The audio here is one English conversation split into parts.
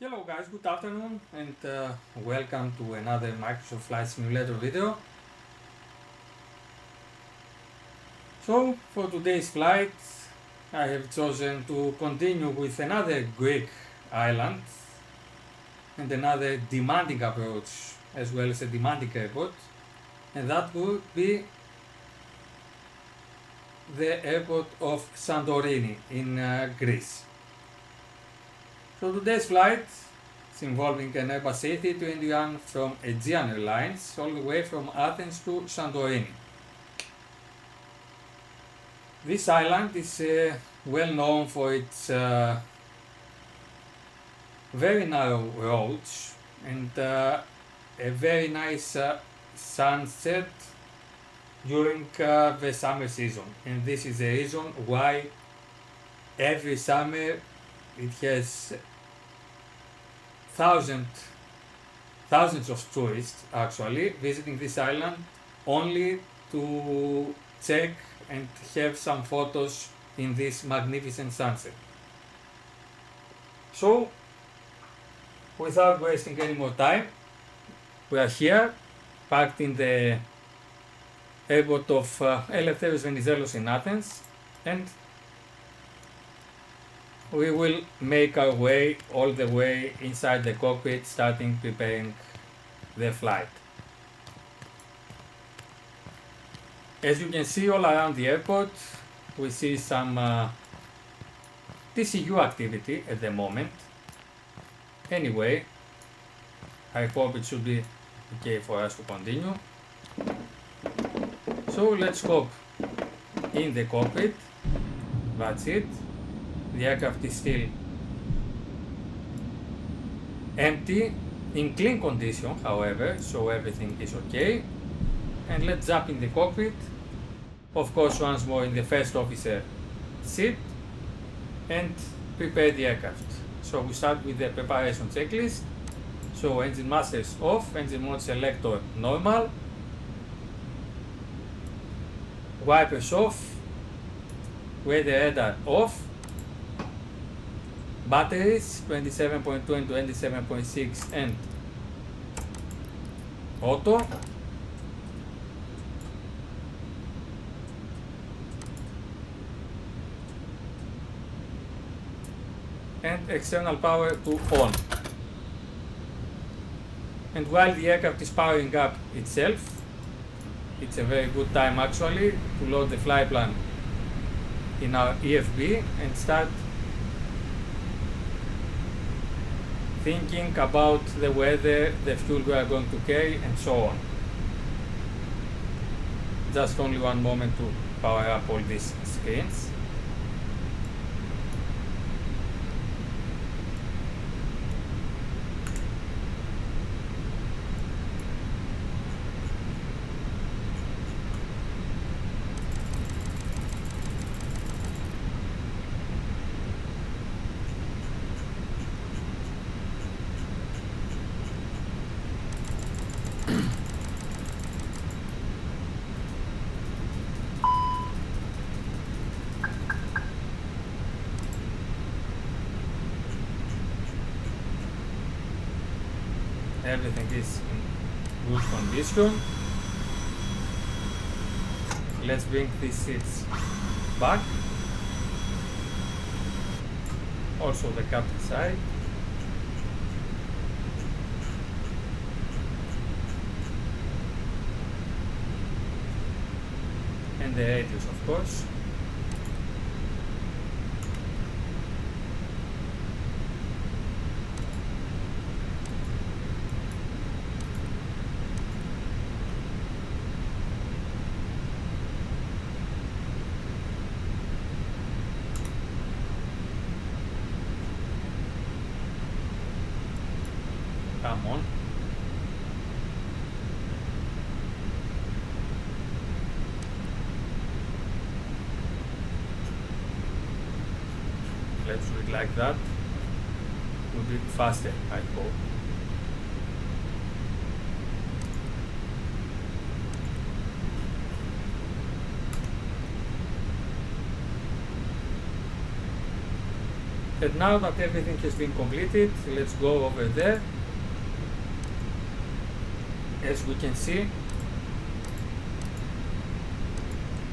Hello guys, good afternoon and welcome to another Microsoft Flight Simulator video. So for today's flight I have chosen to continue with another Greek island and another demanding approach as well as a demanding airport, and that would be the airport of Santorini in Greece. So today's flight is involving an Airbus A321 from Aegean Airlines all the way from Athens to Santorini. This island is well known for its very narrow roads and a very nice sunset during the summer season, and this is the reason why every summer it has thousands of tourists actually visiting this island only to check and have some photos in this magnificent sunset. So without wasting any more time, we are here parked in the airport of Eleftherios Venizelos in Athens, and we will make our way all the way inside the cockpit, starting preparing the flight. As you can see all around the airport, we see some TCU activity at the moment. Anyway, I hope it should be okay for us to continue. So let's hop in the cockpit. That's it. The aircraft is still empty, in clean condition however, so everything is okay. And let's jump in the cockpit, of course once more in the first officer seat, and prepare the aircraft. So we start with the preparation checklist. So engine masters off, engine mode selector normal, wipers off, weather radar off, batteries 27.2 and 27.6 and auto. And external power to on. And while the aircraft is powering up itself, it's a very good time actually to load the flight plan in our EFB and start thinking about the weather, the fuel we are going to carry, and so on. Just only one moment to power up all these screens. Everything is in good condition. Let's bring these seats back. Also the captain side. And the radios, of course. Come on. Let's do it like that. We'll do it faster, I hope. And now that everything has been completed, let's go over there. As we can see,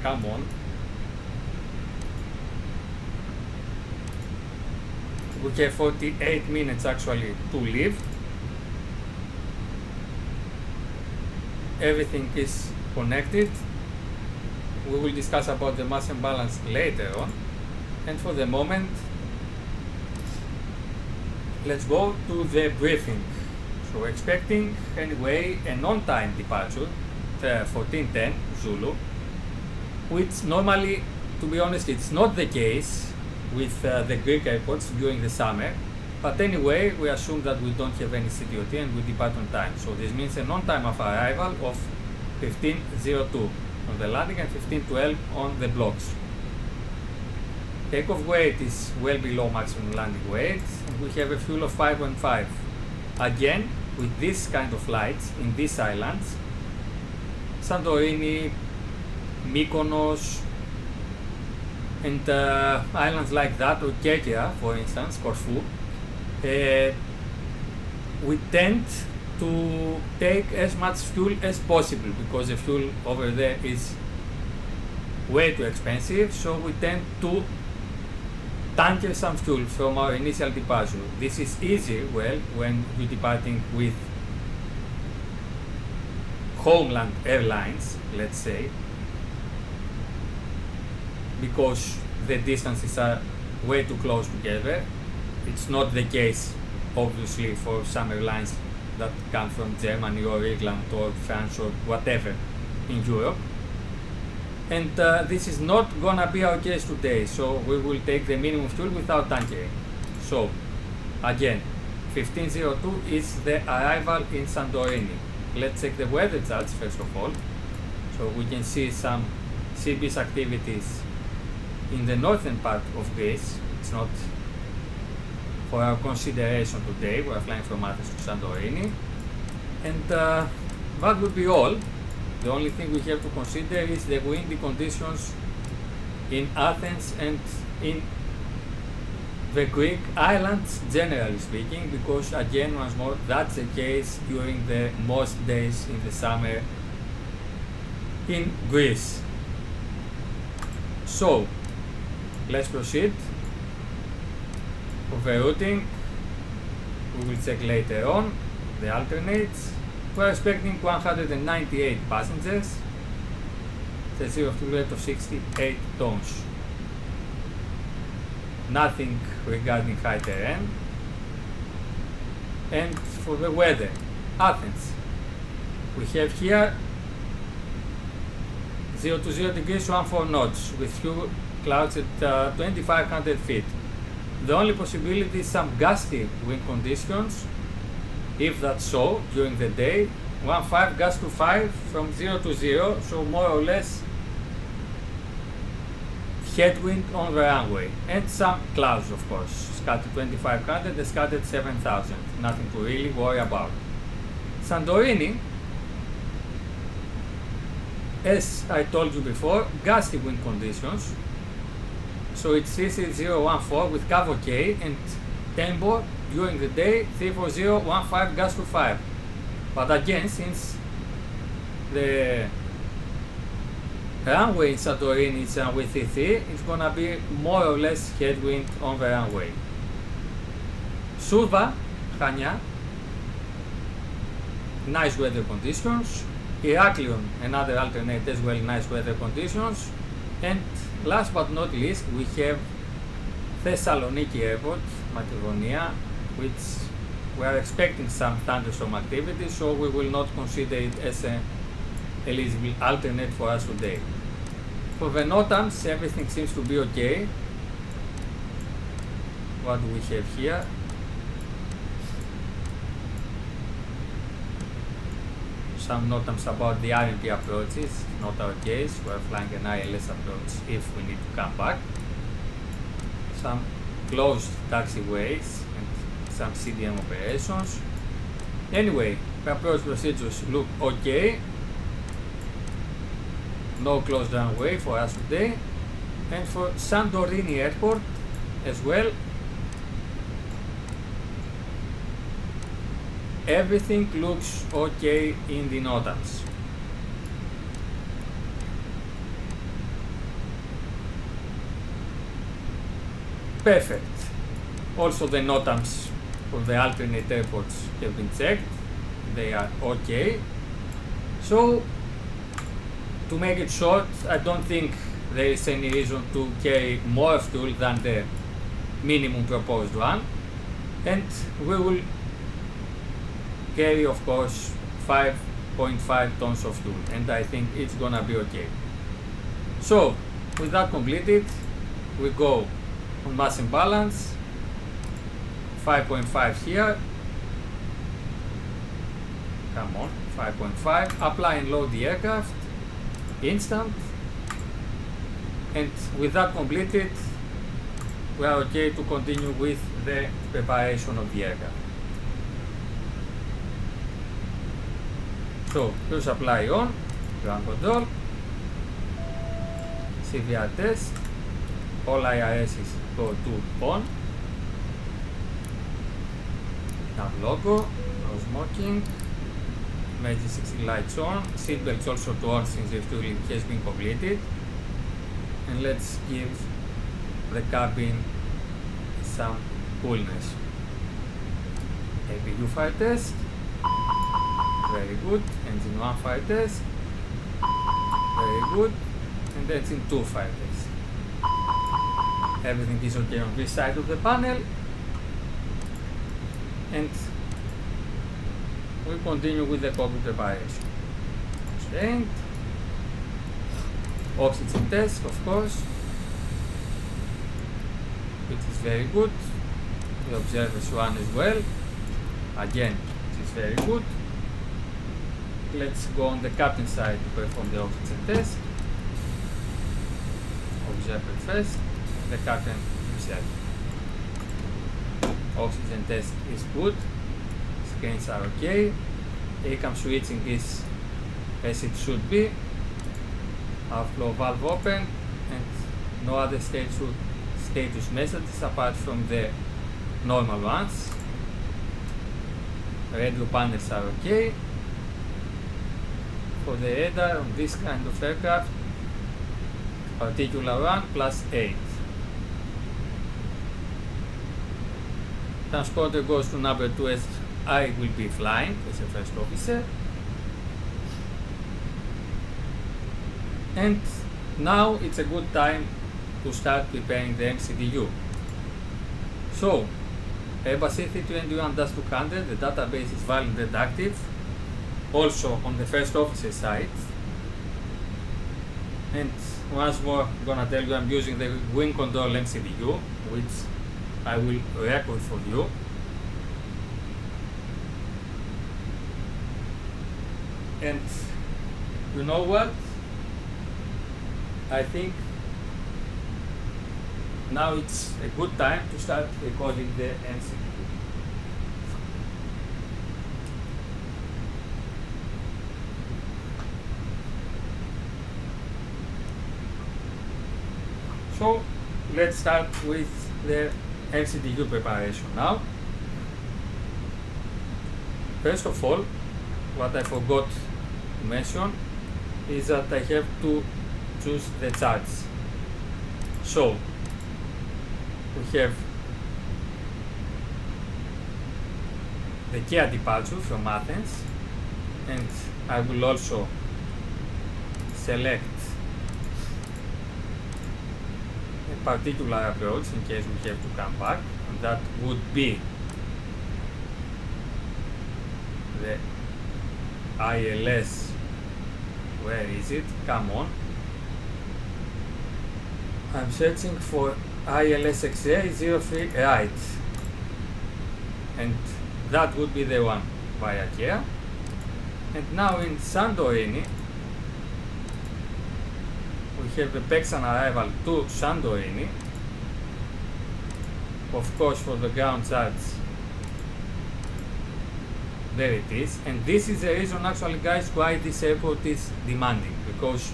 come on, we have 48 minutes actually to leave. Everything is connected. We will discuss about the mass and balance later on, and for the moment let's go to the briefing. So expecting anyway an on-time departure, 1410 Zulu, which normally, to be honest, it's not the case with the Greek airports during the summer, but anyway we assume that we don't have any CTOT and we depart on time. So this means an on-time of arrival of 15:02 on the landing and 15:12 on the blocks. Takeoff weight is well below maximum landing weight, and we have a fuel of 5.5. Again, with this kind of flights in these islands, Santorini, Mykonos, and islands like that, or Kerkera, for instance, Corfu, we tend to take as much fuel as possible because the fuel over there is way too expensive, so we tend to tanker some fuel from our initial departure. This is easy, well, when you're departing with homeland airlines, let's say, because the distances are way too close together. It's not the case, obviously, for some airlines that come from Germany or England or France or whatever in Europe. And this is not gonna be our case today, so we will take the minimum fuel without tankering. So, again, 15:02 is the arrival in Santorini. Let's check the weather charts first of all. So we can see some sea breeze activities in the northern part of Greece. It's not for our consideration today. We are flying from Athens to Santorini, and that would be all. The only thing we have to consider is the windy conditions in Athens and in the Greek islands, generally speaking, because again, once more, that's the case during the most days in the summer in Greece. So, let's proceed. For the routing, we will check later on the alternates. We are expecting 198 passengers, the zero fuel weight of 68 tons. Nothing regarding high terrain. And for the weather, Athens, we have here 0 to 0 degrees, 14 knots, with few clouds at 2500 feet. The only possibility is some gusty wind conditions. If that's so, during the day, 1.5 gust to 5 from 0 to 0, so more or less headwind on the runway, and some clouds, of course, scattered 2500 and scattered 7000, nothing to really worry about. Santorini, as I told you before, gusty wind conditions, so it's CC014 with CAV OK and tempo during the day 34015 gust to 5. But again, since the runway in Santorini is runway 33, it's gonna be more or less headwind on the runway. Surva, Chania, nice weather conditions. Heraklion, another alternate as well, nice weather conditions. And last but not least, we have Thessaloniki Airport, Macedonia, which we are expecting some thunderstorm activity, so we will not consider it as an eligible alternate for us today. For the NOTAMs, everything seems to be okay. What do we have here? Some NOTAMs about the RMP approaches, not our case. We are flying an ILS approach if we need to come back. Some closed taxiways and some CDM operations. Anyway, the approach procedures look okay. No closed runway for us today. And for Santorini Airport as well, everything looks okay in the NOTAMs. Perfect. Also the NOTAMs for the alternate airports have been checked. They are okay. So, to make it short, I don't think there is any reason to carry more fuel than the minimum proposed one. And we will carry, of course, 5.5 tons of fuel, and I think it's gonna be okay. So, with that completed, we go on mass and balance, 5.5 here, come on, 5.5, apply and load the aircraft, instant, and with that completed, we are okay to continue with the preparation of the aircraft. So, cruise supply on, ground control, CVR test, all IRSs go to on, nav logo, no smoking, emergency lights on, seatbelts also to on since the refueling has been completed, and let's give the cabin some coolness. APU fire test, very good, engine 1 fire test, very good, and engine 2 fire test. Everything is okay on this side of the panel, and we continue with the cockpit preparation. Constraint, oxygen test, of course, which is very good. The observers one as well, again, which is very good. Let's go on the captain side to perform the oxygen test. Observer first, the captain himself. Oxygen test is good, screens are okay, ACAM switching is as it should be, outflow valve open, and no other status messages apart from the normal ones. Radio panels are okay. For the radar on this kind of aircraft, particular 1 plus 8. Transponder goes to number 2 as I will be flying as a first officer. And now it's a good time to start preparing the MCDU. So, Airbus A320-200, the database is valid and active, also on the first officer side. And once more, I'm gonna tell you I'm using the wing control MCDU, which I will record for you. And you know what? I think now it's a good time to start recording the MCDU. So let's start with the MCDU preparation now. First of all, what I forgot to mention is that I have to choose the charts. So we have the Kia departure from Athens, and I will also select a particular approach in case we have to come back, and that would be the ILS. Where is it? Come on. I'm searching for ILS X-ray 03, right, and that would be the one via Kia. And now in Santorini we have the Pexan arrival to Santorini. Of course, for the ground charts, there it is, and this is the reason actually, guys, why this airport is demanding, because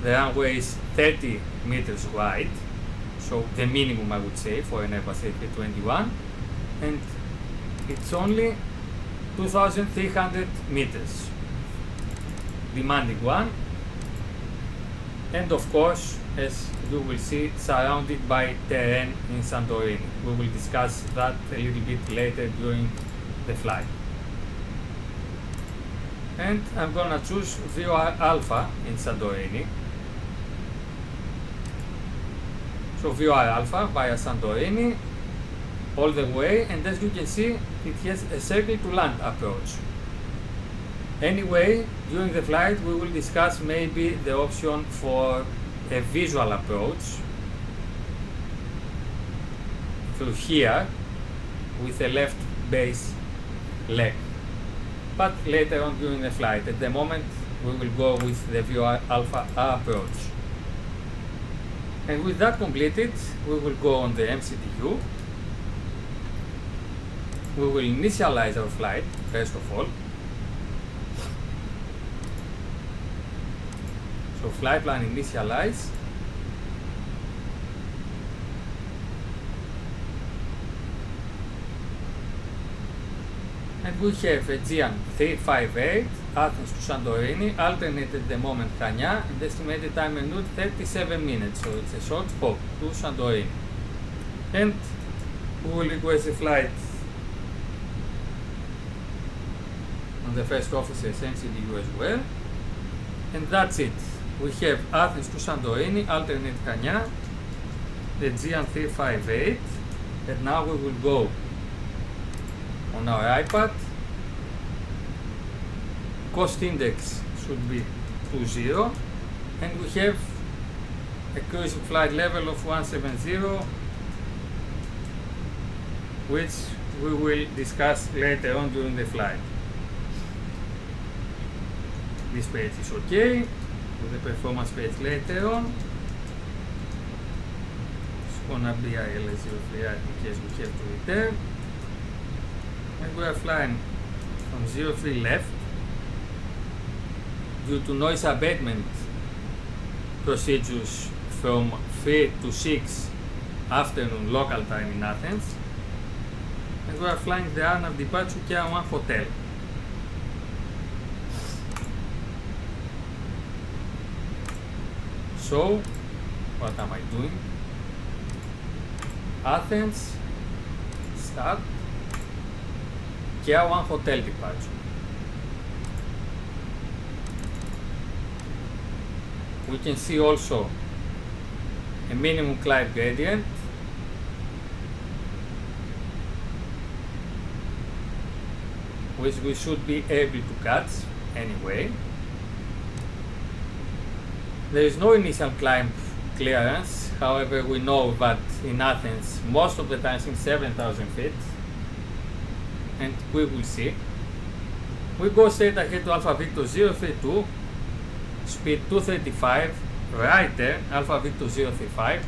the runway is 30 meters wide, so the minimum I would say for an Airbus A321, and it's only 2,300 meters. Demanding one, and of course, as you will see, surrounded by terrain in Santorini. We will discuss that a little bit later during the flight. And I'm gonna choose VR Alpha in Santorini. So VR Alpha via Santorini all the way, and as you can see, it has a circle to land approach. Anyway, during the flight we will discuss maybe the option for a visual approach through here with a left base leg, but later on during the flight. At the moment we will go with the VR Alpha approach. And with that completed, we will go on the MCDU. We will initialize our flight first of all. So flight plan initialize. And we have Aegean 358, Athens to Santorini, alternate at the moment Chania, and estimated time en route 37 minutes, so it's a short hop to Santorini. And we will request a flight on the first officer's MCDU as well. And that's it. We have Athens to Santorini, alternate Chania, the Aegean 358, and now we will go on our iPad. Cost index should be 20, and we have a cruising flight level of 170, which we will discuss later on during the flight. This page is okay, with the performance page later on. It's gonna be ILS-03 in case we have to return. And we are flying from 03 left due to noise abatement procedures from 3 to 6 afternoon local time in Athens. And we are flying the Arnav departure Kia 1 hotel. So, what am I doing? Athens, start, Kia 1 hotel departure. We can see also a minimum climb gradient, which we should be able to catch anyway. There is no initial climb clearance, however we know that in Athens most of the time it's 7,000 feet, and we will see. We go straight ahead to Alpha Victor 032, speed 235, right there, Alpha Victor 035,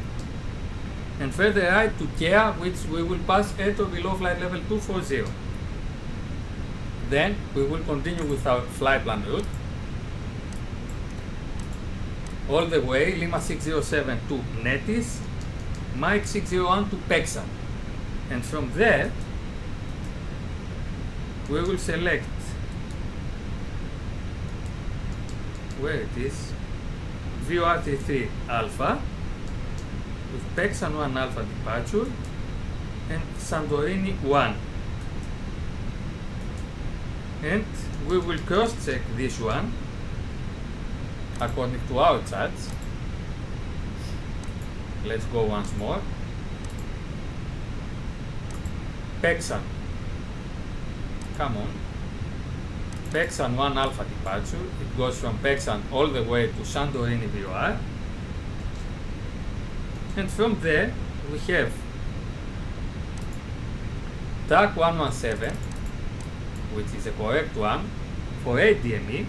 and further right to Kia, which we will pass at or below flight level 240. Then we will continue with our flight plan route all the way Lima 607 to Netis, Mike 601 to Pexan, and from there we will select where it is VR33 Alpha with Pexan 1 Alpha departure and Santorini 1, and we will cross check this one according to our charts. Let's go once more. Pexan, come on, Pexan 1 Alpha departure. It goes from Pexan all the way to Santorini VR, and from there we have track 117, which is a correct one for ADME,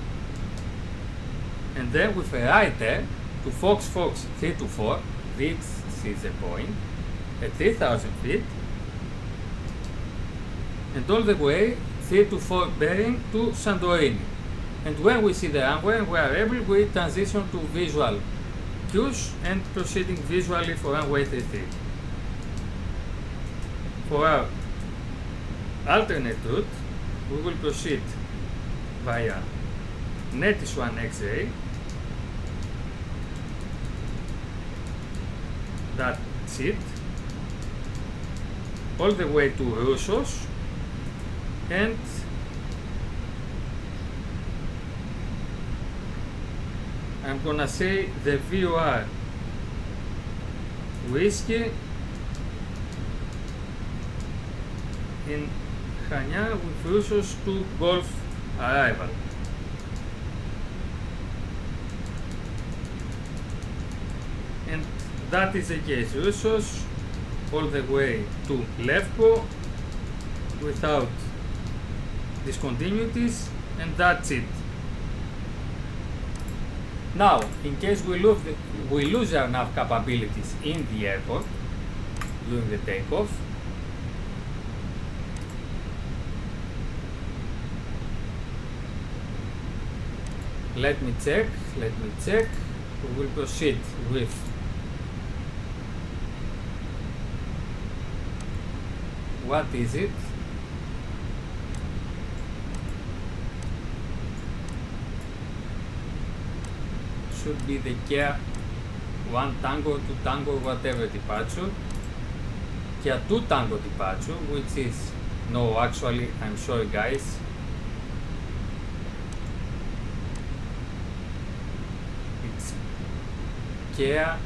and then with a right there to Fox 324, this is the point, at 3,000 feet, and all the way 324 bearing to Santorini. And when we see the runway and we are able, we transition to visual cues and proceeding visually for runway 33. For our alternate route, we will proceed via Netis 1 X-ray. That's it. All the way to Roussos, and I'm gonna say the VOR Whiskey in Chania with Roussos to Golf arrival. And that is the case. Roussos all the way to Levko without discontinuities, and that's it. Now, in case we lose our nav capabilities in the airport during the takeoff, let me check. We will proceed with what is it? Should be the Kia 1 Tango, 2 Tango, whatever departure. Kia 2 Tango departure, which is, no, actually, I'm sorry guys. It's Kia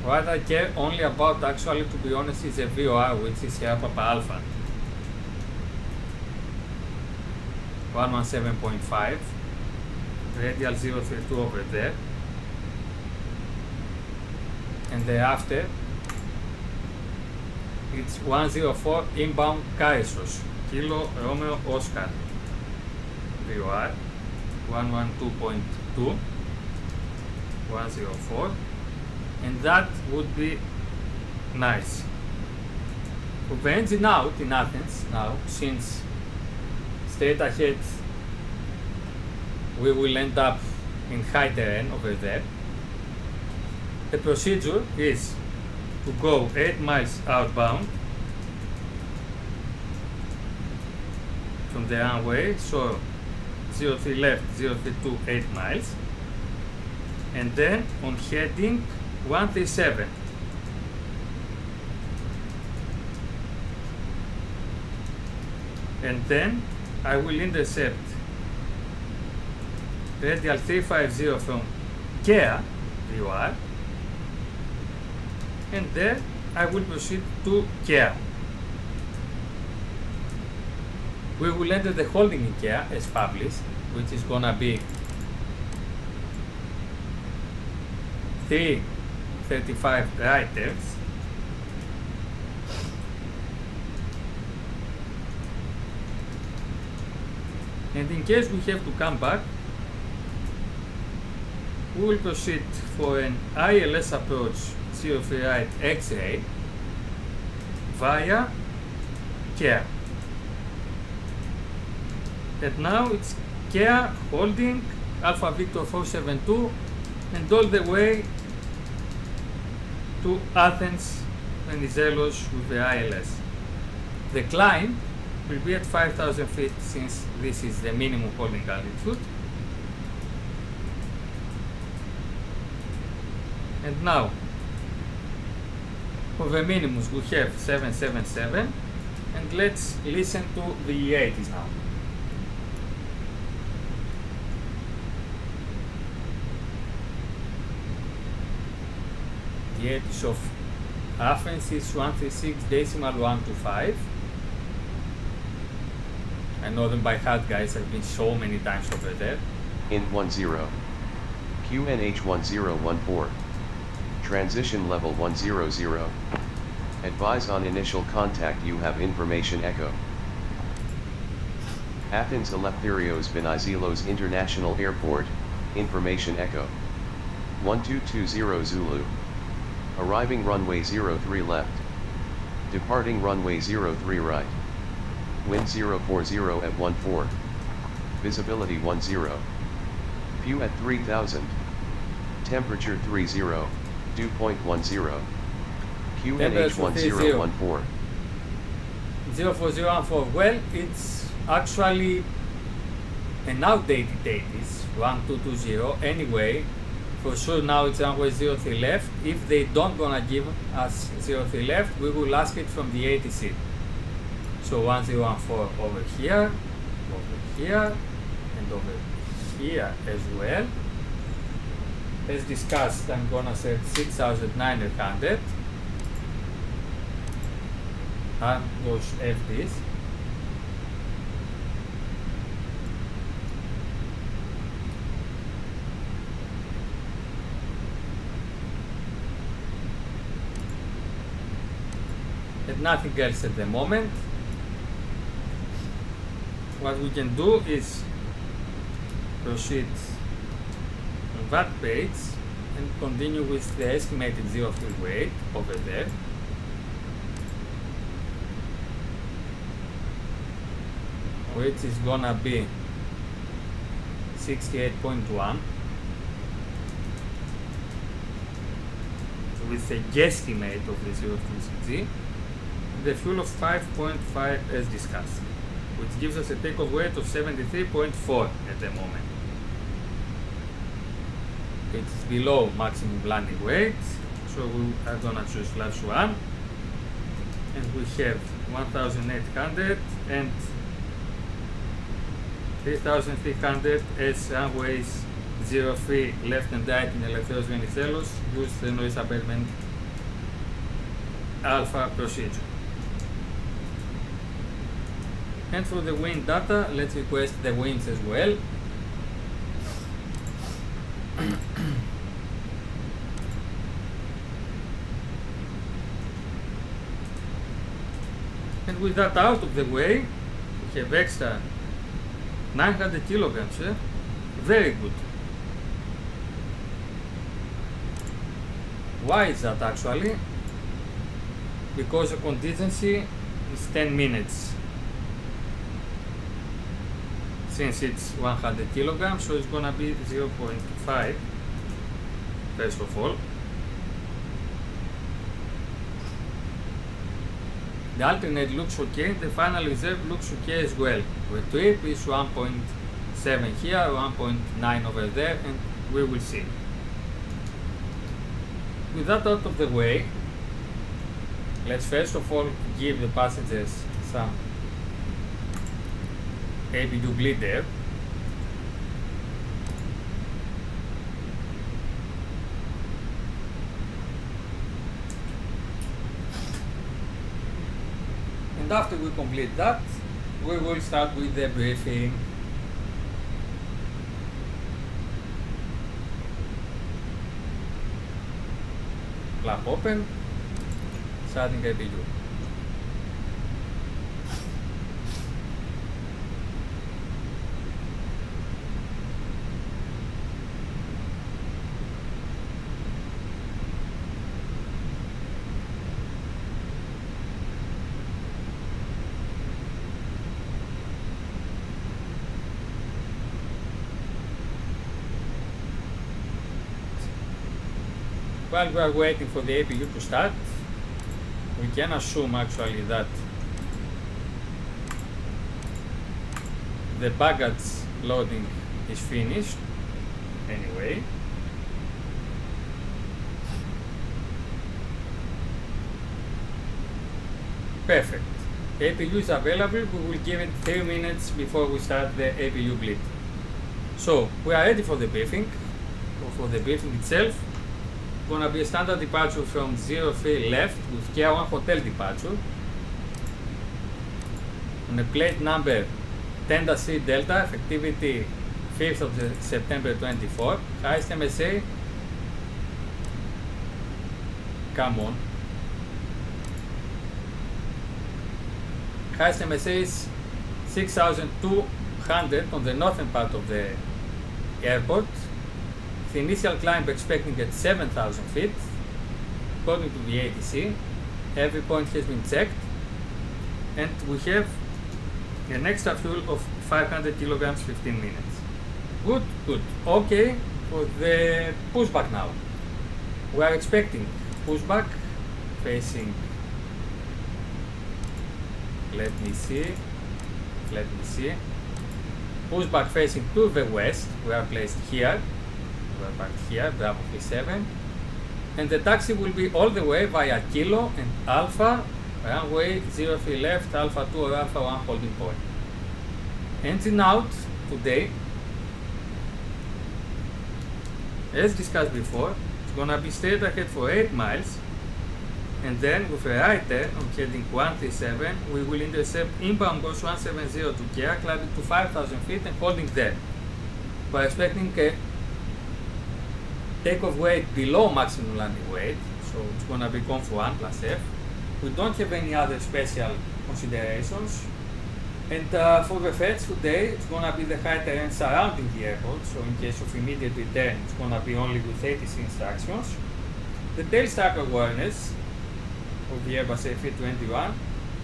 what I care only about, actually, to be honest, is a VOR, which is Sierra Papa Alpha 117.5, radial 032 over there, and thereafter it's 104 inbound Kairos, Kilo Romeo Oscar, VOR 112.2, 104. And that would be nice. For the engine out in Athens now, since straight ahead we will end up in high terrain over there, the procedure is to go 8 miles outbound from the runway, so 03 left, 032, 8 miles, and then on heading 137. And then I will intercept radial 350 from Kia VOR, and then I will proceed to Kia. We will enter the holding in Kia as published, which is gonna be 335 right turns, and in case we have to come back, we will proceed for an ILS approach 03 right X-ray via Kia. And now it's Kia holding Alpha Victor 472 and all the way to Athens, Venizelos with the ILS. The climb will be at 5,000 feet, since this is the minimum holding altitude. And now, for the minimums we have 777, and let's listen to the E80s now. The E80s of Athens is 136.125. I know them by heart, guys. I've been so many times over there. IN 10. QNH 1014. Transition level 100. Advise on initial contact, you have information echo. Athens Eleftherios Venizelos International Airport, information echo. 1220 Zulu. Arriving runway 03 left. Departing runway 03 right. Wind 040 at 14. Visibility 10. Fuel at 3000. Temperature 30, dew point 10. QNH1014. 04014. Well, it's actually an outdated date. It's 1220 anyway. For sure now it's runway 03 left. If they don't gonna give us 03 left, we will ask it from the ATC. So 1014 over here, and over here as well. As discussed, I'm gonna set 6900 and those FDs. And nothing else at the moment. What we can do is proceed on that page and continue with the estimated zero fuel weight over there. Which is gonna be 68.1 with a guesstimate of the zero fuel CG, the fuel of 5.5 as discussed, which gives us a takeoff weight of 73.4 at the moment. It's below maximum landing weight, so we are gonna choose class 1, and we have 1800 and 3300 as runways 03 left and right in Ελευθέρος Βενιζέλος. Use the noise abatement alpha procedure. And for the wind data, let's request the winds as well. And with that out of the way, we have extra 900 kilograms, very good. Why is that actually? Because the contingency is 10 minutes. Since it's 100 kilograms, so it's gonna be 0.5 first of all. The alternate looks okay, the final reserve looks okay as well. The trip is 1.7 here, 1.9 over there, and we will see. With that out of the way, let's first of all give the passengers some APU bleed air. And after we complete that, we will start with the briefing. Flap open, starting APU. While we are waiting for the APU to start, we can assume actually that the baggage loading is finished anyway. Perfect. APU is available. We will give it 3 minutes before we start the APU bleed. So we are ready for the briefing, or for the briefing itself. Gonna be a standard departure from 03 left with Kia 1 hotel departure on a plate number 10-C Delta, effectivity 5th of September 24, highest MSA, come on, highest MSA is 6,200 on the northern part of the airport. The initial climb expecting at 7,000 feet, according to the ATC. Every point has been checked, and we have an extra fuel of 500 kilograms, 15 minutes. Good, good. Okay, for the pushback now. We are expecting pushback facing, let me see, pushback facing to the west. We are placed here, we are parked here, Bravo 37, and the taxi will be all the way via Kilo and Alpha, runway 03 left, Alpha 2 or Alpha 1 holding point. Engine out today. As discussed before, it's gonna be straight ahead for 8 miles, and then with a right turn on heading 137, we will intercept inbound course 170 to Kea, climbing to 5,000 feet and holding there. We are expecting a takeoff weight below maximum landing weight, so it's gonna be conf 1 plus F. We don't have any other special considerations. And for the feds today, it's going to be the high terrain surrounding the airport, so in case of immediate return, it's going to be only with ATC instructions. The tail stack awareness of the Airbus A321,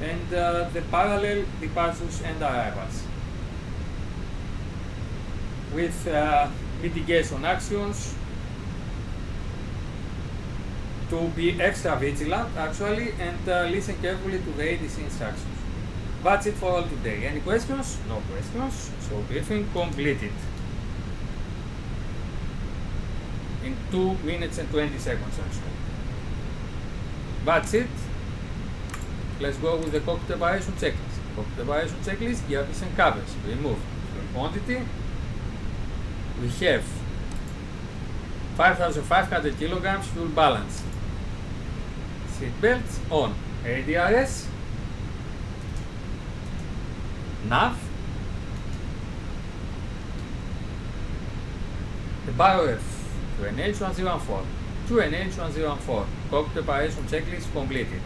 and the parallel departures and arrivals. With mitigation actions to be extra vigilant, actually, and listen carefully to the ATC instructions. That's it for all today. Any questions? No questions. So briefing completed. In 2 minutes and 20 seconds actually. That's it. Let's go with the cockpit evaluation checklist. Cockpit evaluation checklist, gearbox and covers. Remove quantity. We have 5,500 kilograms fuel balance. Seat belts on. ADRS. Nav, the BioF to NH1014, to NH1014, cockpit preparation checklist completed.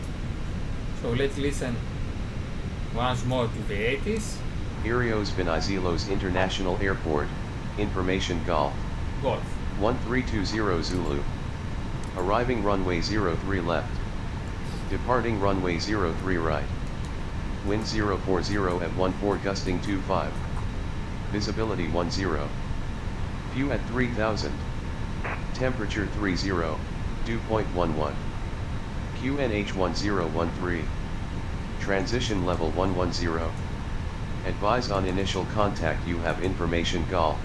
So let's listen once more to the 80s. Irios Venizelos International Airport, information Golf. 1320 Zulu. Arriving runway 03 left. Departing runway 03 right. Wind 040 at 14 gusting 25. Visibility 10. View at 3000. Temperature 30, dew point 11. QNH 1013. Transition level 110. Advise on initial contact you have information Golf.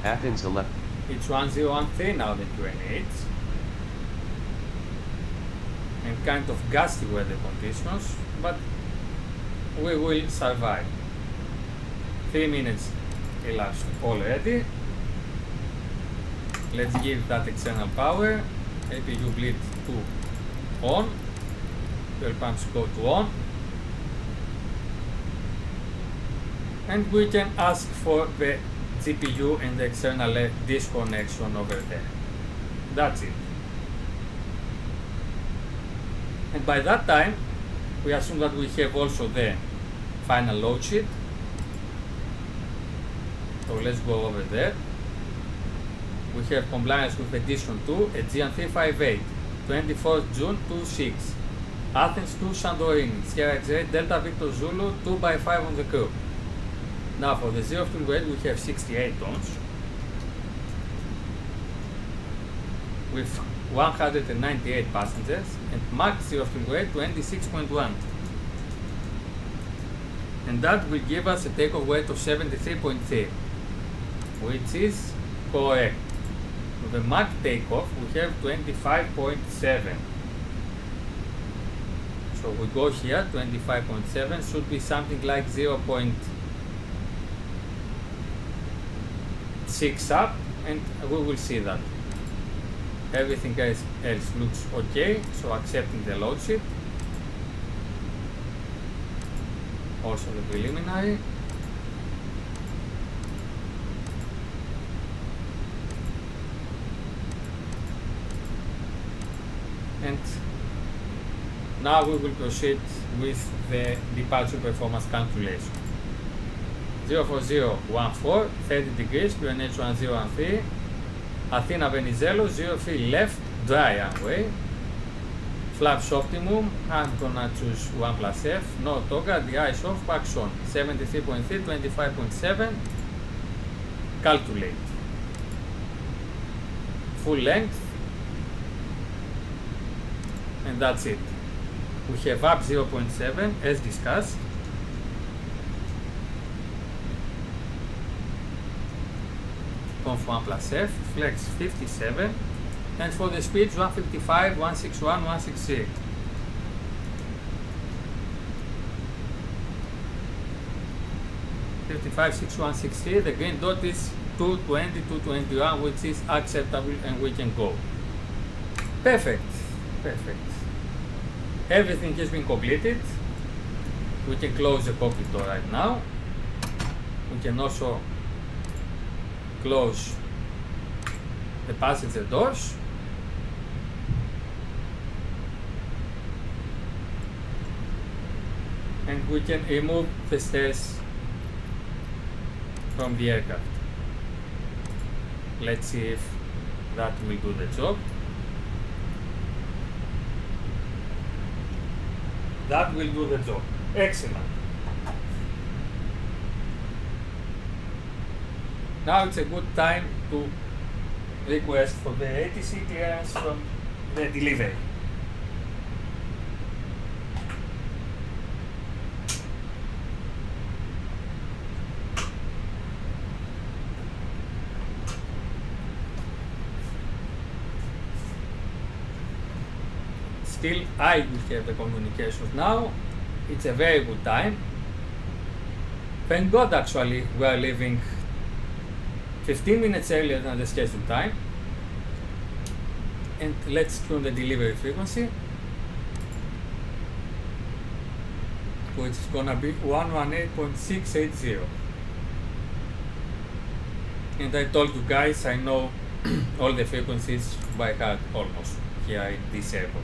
Athens 11. It's 1013 now the QNH. And kind of gusty weather conditions, but we will survive. 3 minutes elapsed already. Let's give that external power. APU bleed to on. Fuel pumps go to on. And we can ask for the GPU and the external disconnection over there. That's it. And by that time, we assume that we have also the final load sheet. So let's go over there. We have compliance with edition 2, Aegean 358, 24th June 26. Athens to Santorini, Sierra X-ray, Delta Victor Zulu, 2x5 on the crew. Now for the zero fuel weight, we have 68 tons. With 198 passengers and max zero fuel weight 26.1, and that will give us a takeoff weight of 73.3, which is correct. With the Mach takeoff we have 25.7, so we go here 25.7 should be something like 0.6 up, and we will see that. Everything else looks okay, so accepting the load sheet. Also the preliminary. And now we will proceed with the departure performance calculation. 04014, 30 degrees, QNH 1013. Athena Venizelos, 03 left, dry runway. Flaps optimum, I'm gonna choose 1 plus F, no toga, the eyes off, backs on. 73.3, 25.7, calculate. Full length, and that's it. We have up 0.7 as discussed. Conf 1 plus F, flex 57, and for the speeds 155, 161, 168. The green dot is 220, 221, which is acceptable, and we can go. Perfect. Everything has been completed. We can close the cockpit door right now. We can also close the passenger doors. And we can remove the stairs from the aircraft. Let's see if that will do the job. That will do the job. Excellent. Now it's a good time to request for the ATC clearance from the delivery. Still, I will have the communications now. It's a very good time. Thank God, actually, we are leaving 15 minutes earlier than the scheduled time. And let's tune the delivery frequency, which is gonna be 118.680. And I told you guys I know all the frequencies by heart almost here in this airport.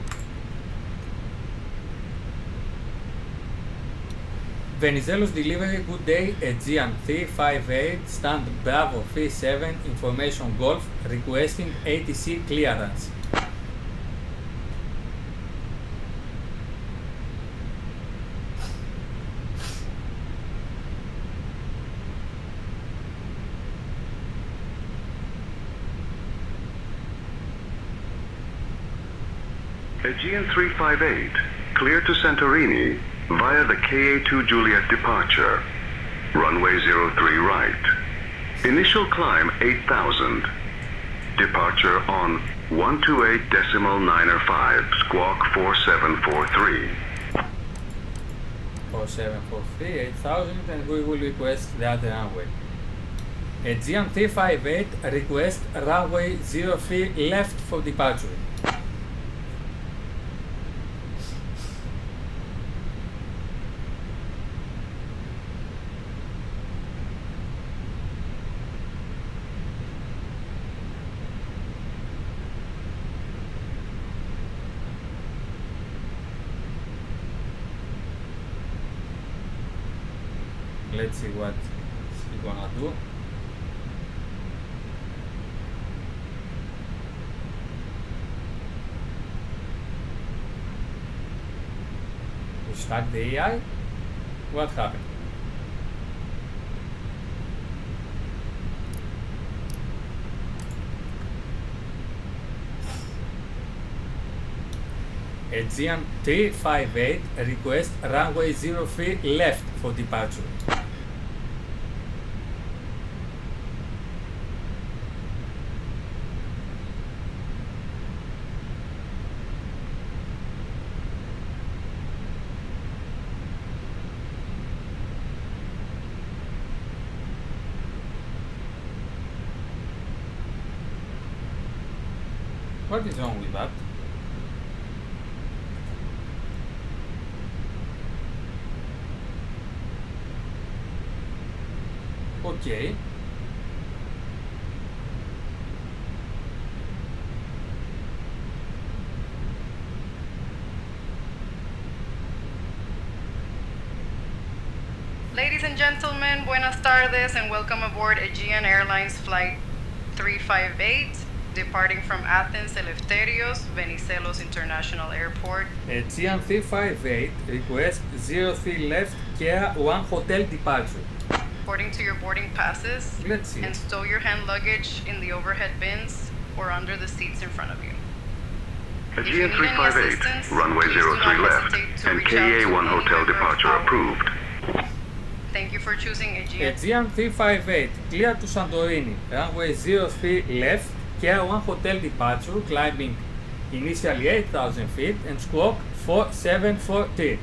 Venizelos delivery, good day, Aegean 358, stand Bravo 37, information Golf, requesting ATC clearance. Aegean 358, clear to Santorini via the KA2 Juliet departure. Runway 03 right. Initial climb 8,000. Departure on 128.905, squawk 4743. 4743, 8,000, and we will request the other runway. Aegean 358, request runway 03 left for departure. Let's see what he's gonna do. We start the AI. What happened? Aegean 358, request runway 03 left for departure. What is wrong with that? Okay. Ladies and gentlemen, buenas tardes and welcome aboard Aegean Airlines Flight 358, departing from Athens Eleftherios, Venizelos International Airport. Aegean 358, request 03 left, Kia 1 Hotel departure. according to your boarding passes, Let's see. and stow your hand luggage in the overhead bins or under the seats in front of you. If you Aegean need any 358, assistance, runway please do 03 not left, hesitate to and reach out to KA1 any hotel member of departure our- approved. Thank you for choosing Aegean. Aegean 358, clear to Santorini, runway 03 left, KA1 hotel departure, climbing initially 8,000 feet and squawk 4743.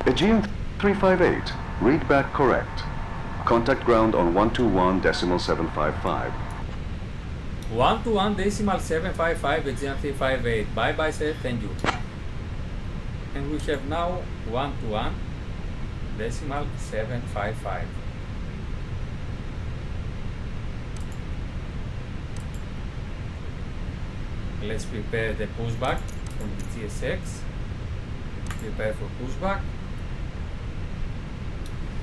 Aegean 358, read back correct. Contact ground on 121.755. 121.755 Aegean 358. Bye bye sir, thank you. And we have now 121.755. Let's prepare the pushback from the GSX. Prepare for pushback.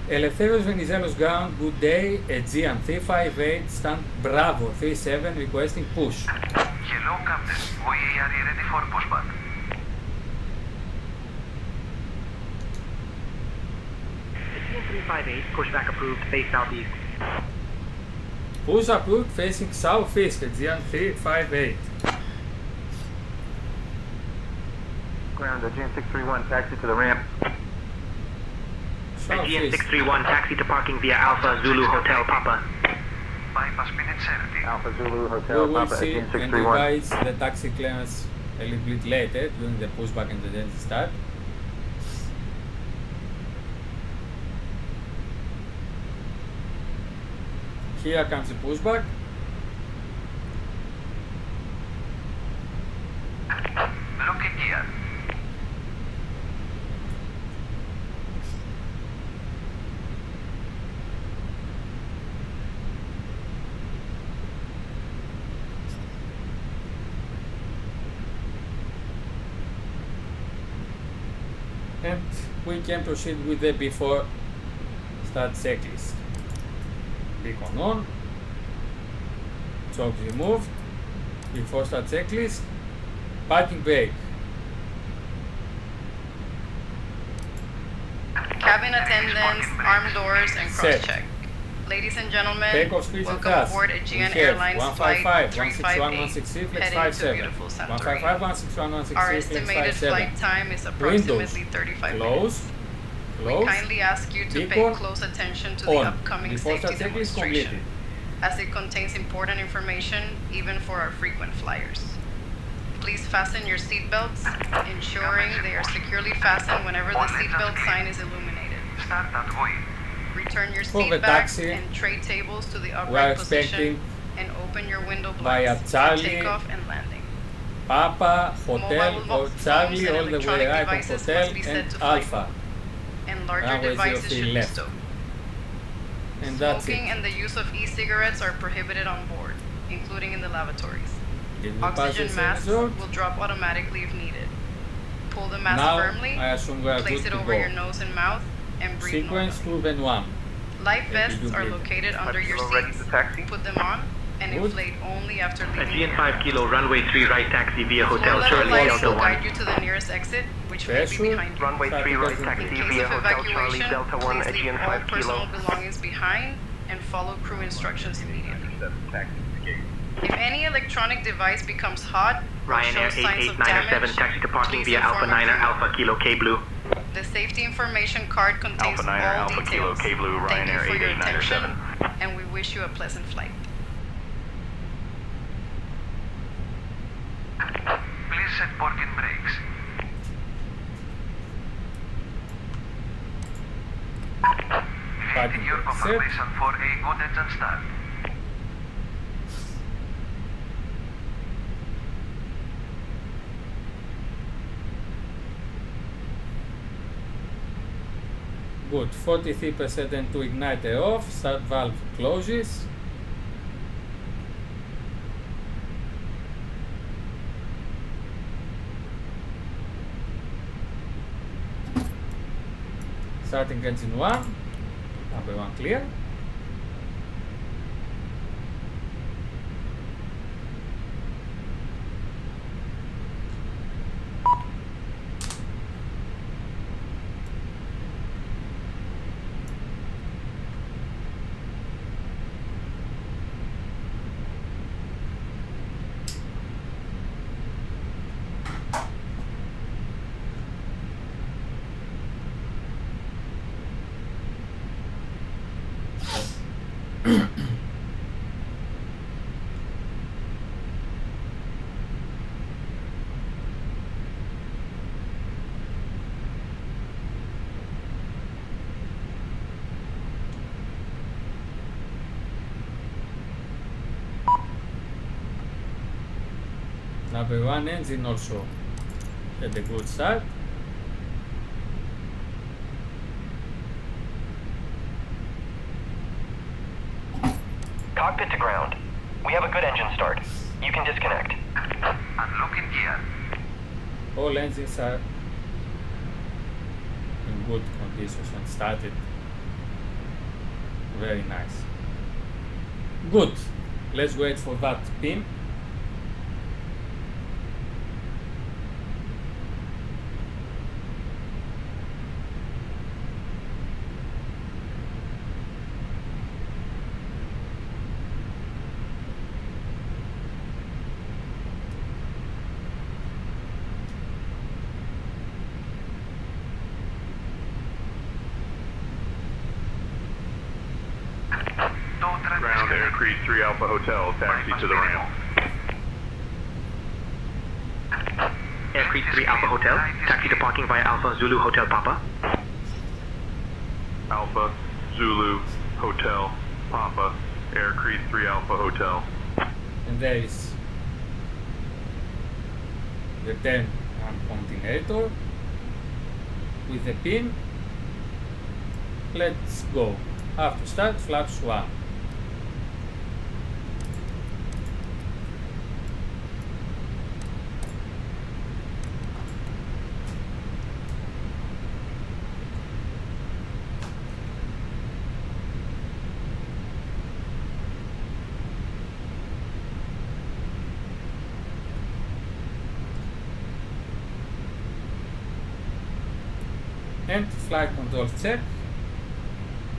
Eleftherios Venizelos ground, good day, Aegean 358, stand Bravo 37, requesting push. Hello, Captain. We are ready for pushback. Aegean 358, pushback approved, face southeast. Push approved, facing southeast, Aegean 358. Ground, Aegean 631, taxi to the ramp. Aegean Southeast. 631, taxi to parking via Alpha Zulu Hotel Papa. Bypass minute 70. Alpha Zulu We Hotel will Papa, see Aegean and 631. revise the taxi clearance a little bit later during the pushback and the then start. Here comes the pushback. Looking gear. And we can proceed with the before start checklist. Beacon on, chokes removed, before start checklist, parking brake, Cabin attendants, armed doors, and Set. cross-check. Ladies and gentlemen, takeoff speeds and welcome thrust. aboard We Aegean have Airlines Flight 155, 161, 358, 163, flex heading to 57. beautiful 155, Santorini. 161, Our 163, flex estimated 57. flight time is approximately 35 Close, minutes. We close, kindly ask you to pay Beacon close attention to the on. upcoming Before safety start checklist demonstration, completed. as it contains important information even for our frequent flyers. Please fasten your seatbelts, ensuring they are securely fastened whenever the seatbelt sign is illuminated. Start at GUI. Return your For the seat backs taxi, and tray tables to the we are upright position expecting and open your window via blinds for Charlie, takeoff and landing. Papa, Hotel, Mobile or phones Charlie, and all the way electronic right of devices Hotel must be set and to flight Alpha. And larger Runway devices 03 should be left. stowed. And that's Smoking it. and the use of e-cigarettes are prohibited on board, including in the lavatories. Did we pass Oxygen this masks episode? will drop automatically if needed. Pull the mask Now, firmly, I assume we are place good it to over go. your nose and mouth, and breathe Sequence normally. 2 then 1. Life If you vests do are breathe. located under your Kilo ready seats. to taxi. Put them on and Good. inflate only after leaving. Aegean the 5 Kilo, runway 3 right taxi via Floor Hotel level Charlie lighting Delta will 1. guide you to the nearest exit, which may be Pressure. behind you. Runway 3 right taxi In case via of Hotel Charlie evacuation, Delta 1, please leave Aegean all 5 personal Kilo. belongings behind and follow crew instructions immediately. If any electronic device becomes hot or Ryanair shows signs of 88907, damage, taxi to parking please via Alpha inform a 9er crew Alpha Kilo K Blue. The safety information card contains Alpha 9er all Alpha Kilo details. K Blue, Thank you Ryanair for your 8897. attention, and we wish you a pleasant flight. Please set parking brakes. Parking Waiting your brake set. confirmation for a good engine start. Good, 43% and to igniter off, start valve closes. Starting engine 1, number 1 clear. Number 1 engine also had a good start. Cockpit to ground. We have a good engine start. You can disconnect. Unlocking gear. All engines are in good conditions and started very nice. Good. Let's wait for that pin. Ground Air Creed 3 Alpha Hotel, taxi to the ramp. Air Creed 3 Alpha Hotel, taxi to parking via Alpha Zulu Hotel Papa. Alpha, Zulu, Hotel, Papa, Air Creed 3 Alpha Hotel. And there is the turn and continuator with the pin. Let's go. Have to start flaps 1. And flight control check.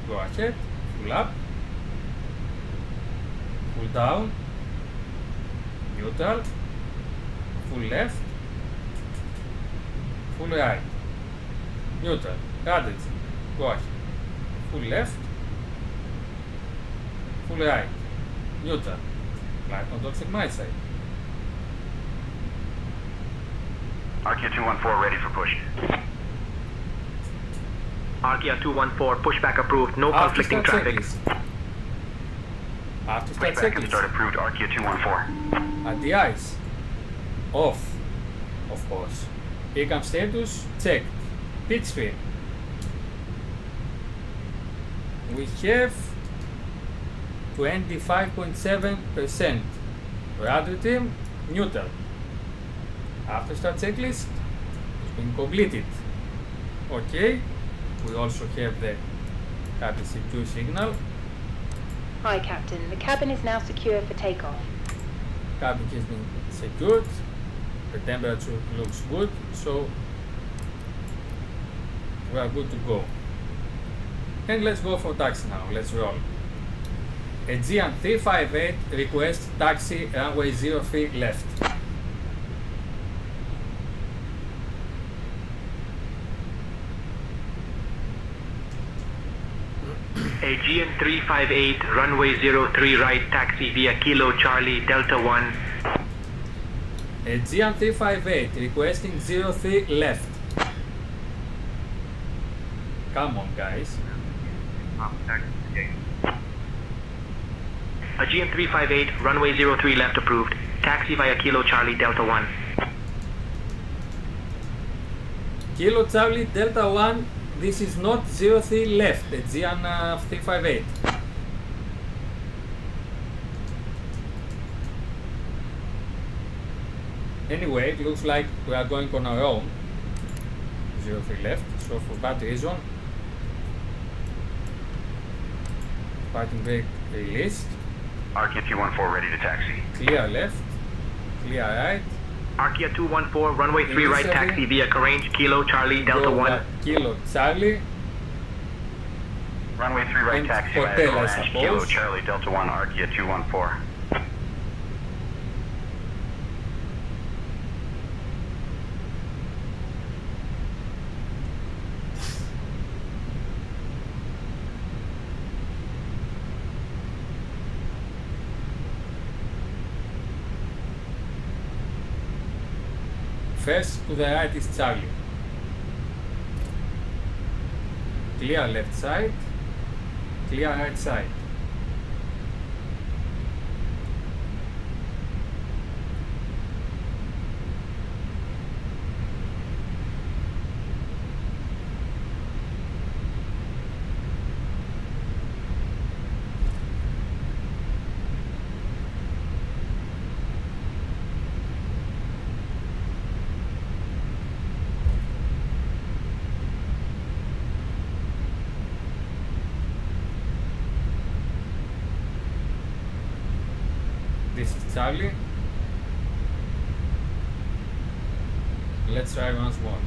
Go ahead, full up, full down, neutral, full left, full right, neutral, strategy, go ahead, full left, full right, neutral, flight control check my side. Arkia 214 ready for push. Arkia 214, pushback approved, no conflicting traffic. After start Pushback and checklist. start approved, Arkia 214. At the eyes, off, of course. Ecam status checked. Pitch stream. We have 25.7%. Rudder trim neutral. After start checklist has been completed. Okay. We also have the cabin secure signal. Hi, Captain. The cabin is now secure for takeoff. Cabin has been secured. The temperature looks good, so we are good to go. And let's go for taxi now. Let's roll. Aegean 358 request taxi runway 03 left. Aegean 358, runway 03 right, taxi via Kilo Charlie Delta 1. Aegean 358 requesting 03 left. Come on, guys. Aegean 358, runway 03 left approved, taxi via Kilo Charlie Delta 1. Kilo Charlie Delta 1, this is not 03 left, Aegean 358. Anyway, it looks like we are going on our own. 03 left, so for that reason, parking brake released. Arkia 214 ready to taxi. Clear left, clear right. Arkia 214, runway 3 right, Initially, taxi via Range Kilo Charlie Delta Go 1. back, Kilo Charlie. Runway 3 right, And taxi hotel, via I Orange Kilo suppose. Charlie Delta 1, Arkia 214. First to the right is Charlie. Clear left side, clear right side. This is Charlie. Let's try once more.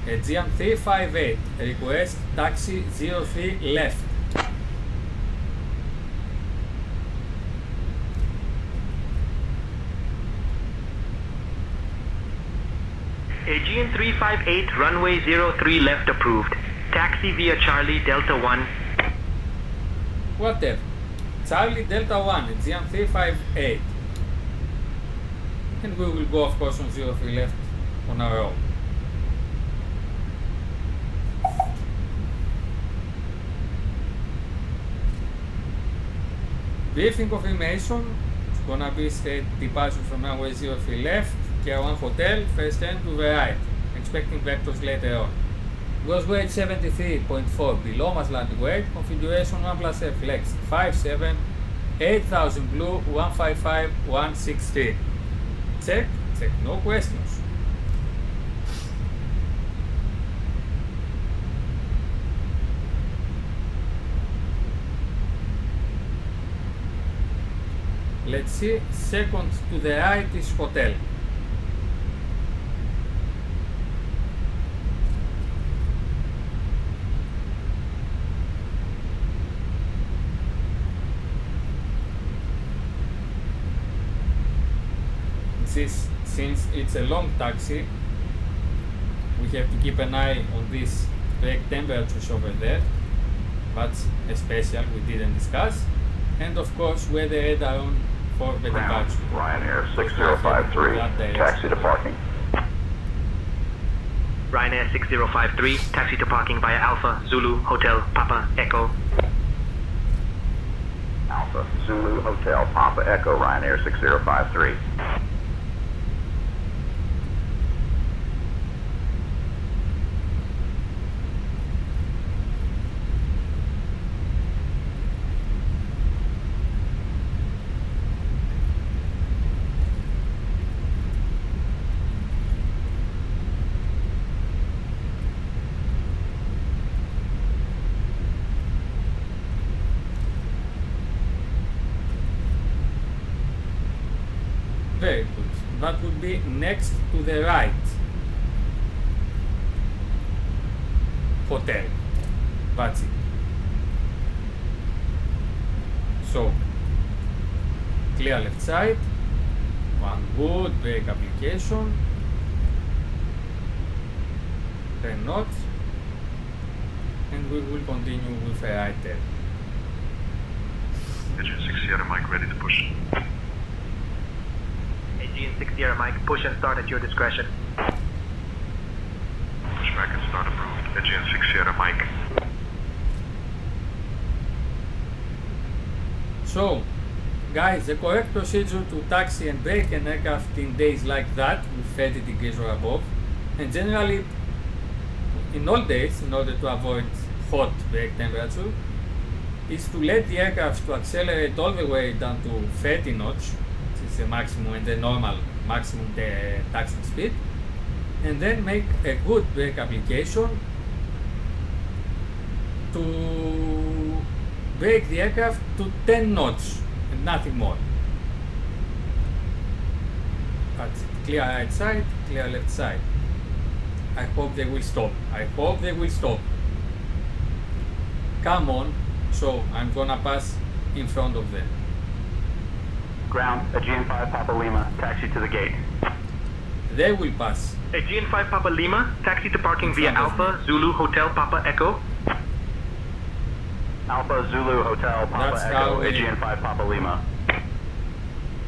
Aegean 358, request taxi 03 left. Aegean 358, runway 03 left approved. Taxi via Charlie Delta 1. Whatever. Charlie Delta 1, Aegean 358. And we will go of course on 03 left on our own. Briefing confirmation, it's gonna be straight departure from runway 03 left, Tier 1 hotel, first turn to the right, expecting vectors later on. Gross weight 73.4, below mass landing weight, configuration 1 plus F flex 57, 8000 blue, 155, 163. Check, no questions. Let's see, second to the right is hotel. Since it's a long taxi, we have to keep an eye on these brake temperatures over there. That's a special we didn't discuss. And of course, weather radar on for the departure. Ryanair 6053, taxi to parking. Ryanair 6053, taxi to parking via Alpha, Zulu, Hotel, Papa, Echo. Alpha, Zulu, Hotel, Papa, Echo, Ryanair 6053. Very good. That would be next to the right. Hotel. That's it. So, clear left side. One good brake application. 10 knots. And we will continue with a right turn. Aegean 6 Sierra Mike ready to push. Aegean 6 Sierra Mike, push and start at your discretion. Pushback and start approved. Aegean 6 Sierra Mike. So, guys, the correct procedure to taxi and brake an aircraft in days like that, with 30 degrees or above, and generally in all days, in order to avoid hot brake temperature, is to let the aircraft to accelerate all the way down to 30 knots, which is the maximum and the normal maximum taxi speed, and then make a good brake application to brake the aircraft to 10 knots and nothing more. That's it. Clear right side, clear left side. I hope they will stop. I hope they will stop. Come on. So I'm gonna pass in front of them. Ground, Aegean 5 Papa Lima, taxi to the gate. They will pass. Aegean 5 Papa Lima, taxi to parking via Alpha, Zulu, Hotel, Papa, Echo. Alpha, Zulu, Hotel, Papa, That's Echo, how we- Aegean 5 Papa Lima.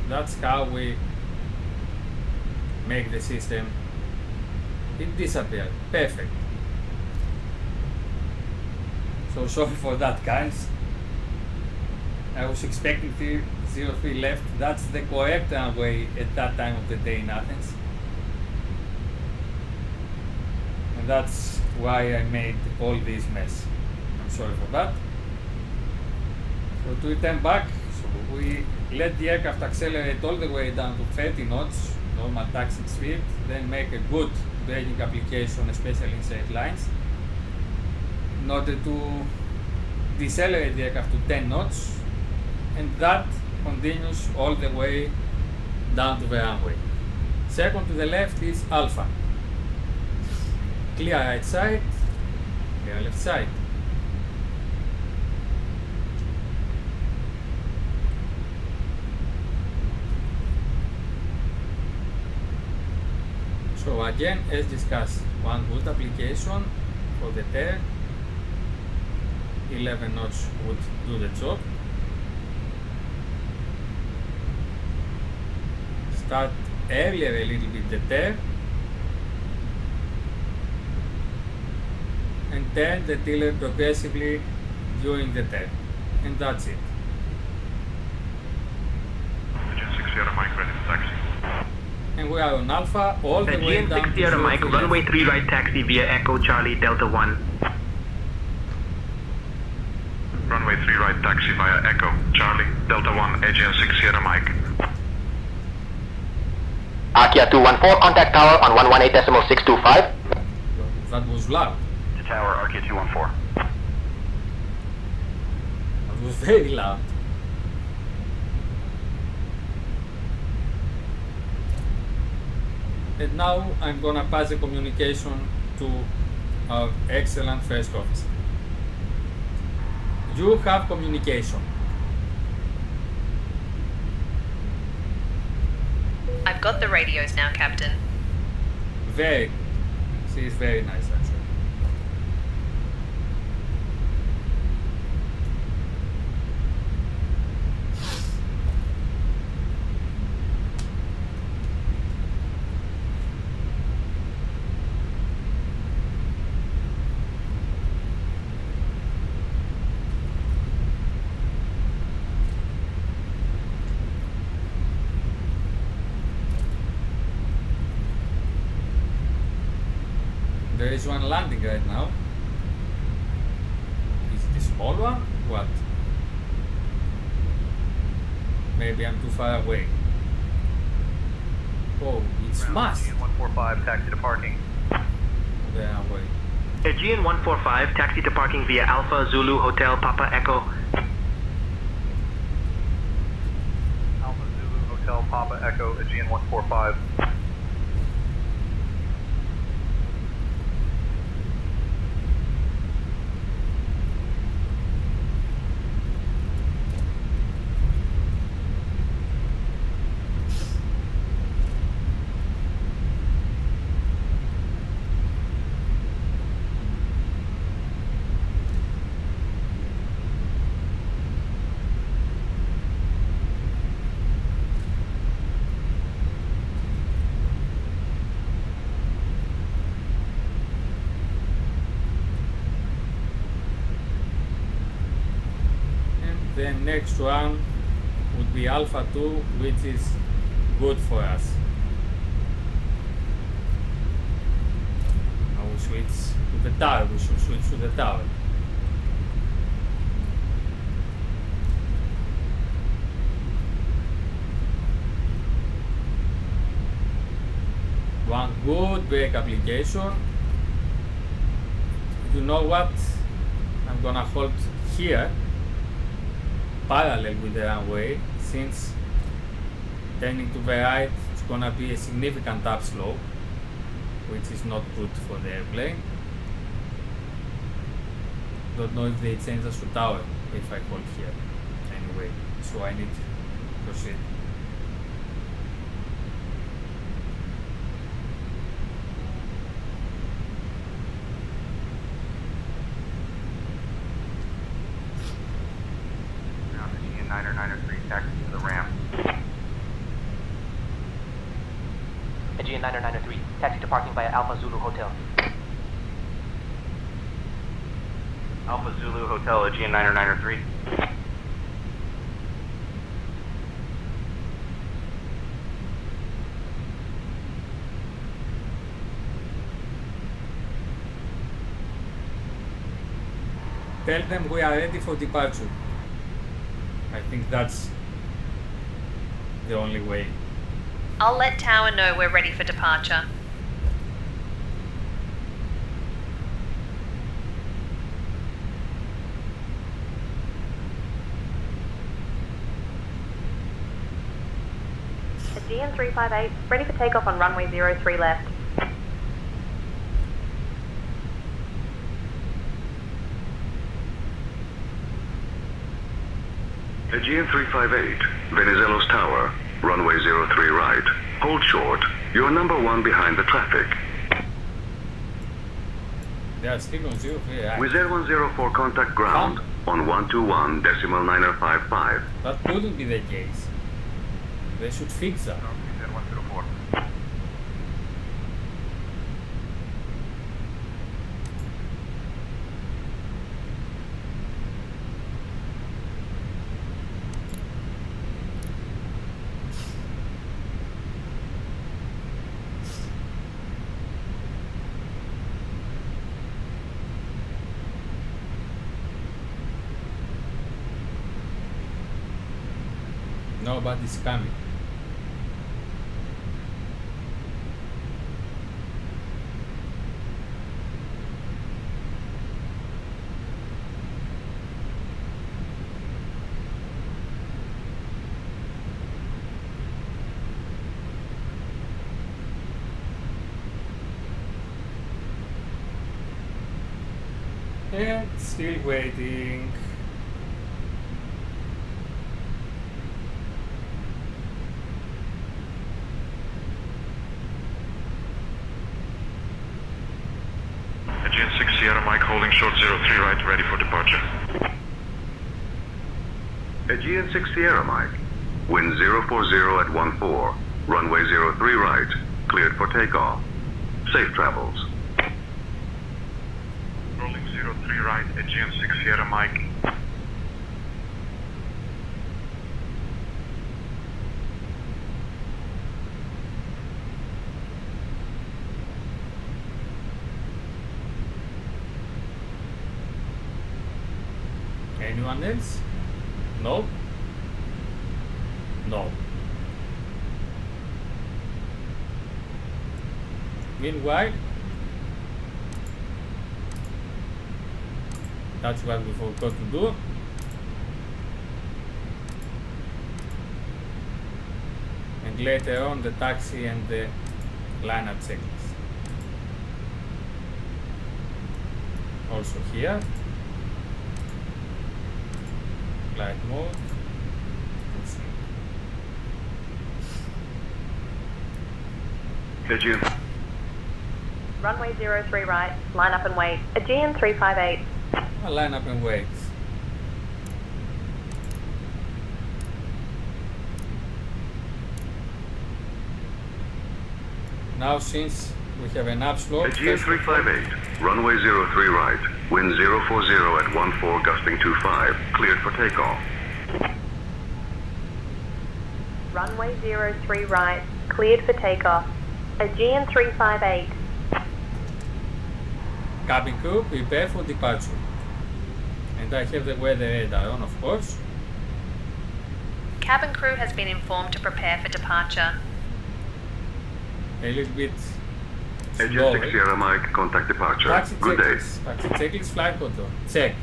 That's how we make the system, it disappeared. Perfect. So sorry for that, guys. I was expecting 303 left. That's the correct runway at that time of the day in Athens. And that's why I made all this mess. I'm sorry for that. So to return back, so we let the aircraft accelerate all the way down to 30 knots, normal taxiing speed, then make a good braking application, especially in straight lines, in order to decelerate the aircraft to 10 knots, and that continues all the way down to the runway. Second to the left is Alpha. Clear right side, clear left side. So again, as discussed, one good application for the tail, 11 knots would do the job. Start earlier a little bit the tail and turn the tiller progressively during the tail, and that's it. Agent 6 Sierra Mike ready for taxi. And we are on Alpha all the way Aegean down 6 to Sierra Mike, 0 runway 3 right taxi via Echo Charlie Delta 1. Runway 3 right taxi via Echo Charlie Delta 1 Aegean 6 Sierra Mike. Akia 214, contact tower on 118.625. That was loud. To tower, Arkia 214. That was very loud. And now I'm gonna pass the communication to our excellent first officer. You have communication. I've got the radios now, Captain. Very good. She is very nice, actually. There is one landing right now. Is it a small one? What? Maybe I'm too far away. Oh, it's mass. 145, taxi to parking. There I'm way. Aegean 145, taxi to parking via Alpha Zulu Hotel Papa Echo. Alpha Zulu Hotel Papa Echo, Aegean 145. The next one would be Alpha 2, which is good for us. Now we switch to the tower, we should switch to the tower. One good brake application. You know what? I'm gonna hold here parallel with the runway, since turning to the right it's gonna be a significant upslope, which is not good for the airplane. Don't know if they change us to tower if I hold here. Anyway, so I need to proceed. Aegean Aegean 993. Taxi to parking via Alpha Zulu Hotel. Alpha Zulu Hotel, Aegean 993. Tell them we are ready for departure. I think that's the only way. I'll let Tower know we're ready for departure. Aegean 358, ready for takeoff on runway 03 left. Aegean 358, Venizelos Tower, runway 03 right. Hold short. You're number 1 behind the traffic. They are still on 03 right. Wizz Air 104 contact ground on 121.955. That couldn't be the case. They should fix that. Wizz Air 104. Nobody's coming. And still waiting. Aegean 6 Sierra Mike holding short 03 right, ready for departure. Aegean 6 Sierra Mike. Wind 040 at 14. Runway 03 right. Cleared for takeoff. Safe travels. Rolling 03 right, Aegean 6 Sierra Mike. Anyone else? No? No. Meanwhile, that's what we forgot to do. And later on the taxi and the lineup checklist. Also here. Flight mode. Aegean. Runway 03 right, line up and wait. Aegean 358. I'll line up and wait. Now since we have an upslope, Aegean 358, runway 03 right, wind 040 at 14 gusting 25, cleared for takeoff. Runway 03 right, cleared for takeoff. Aegean 358. cabin crew, prepare for departure. And I have the weather radar on, of course. Cabin crew has been informed to prepare for departure. A little bit Aegean slow. 6 Sierra Mike, contact departure. Taxi Good day. checklist. Taxi checklist, flight control. Check.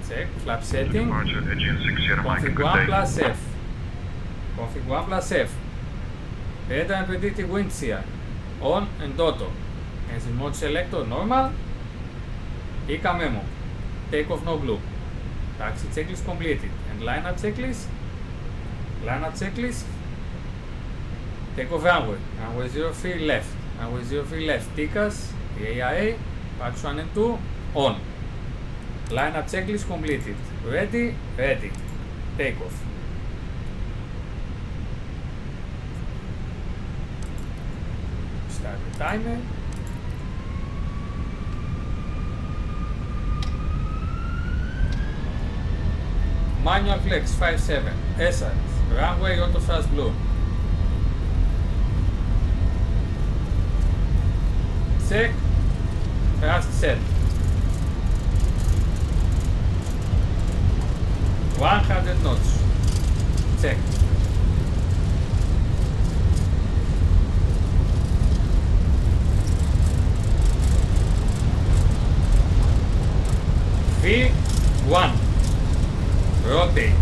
Check. Flap setting. Departure, Aegean 6 Sierra Mike, Config good 1 day. plus F. Config 1 plus F. Radar and predictive wind shear. On and auto. Engine mode selector normal. ICA memo. Takeoff no blue. Taxi checklist completed. And lineup checklist. Lineup checklist. Takeoff runway. Runway 03 left. Runway 03 left. TICAS. TAIA. Patch 1 and 2. On. Lineup checklist completed. Ready? Ready. timer. Manual flex 57, SRS, runway auto thrust blue. Check, thrust set. 100 knots. Check. V1. Rotate.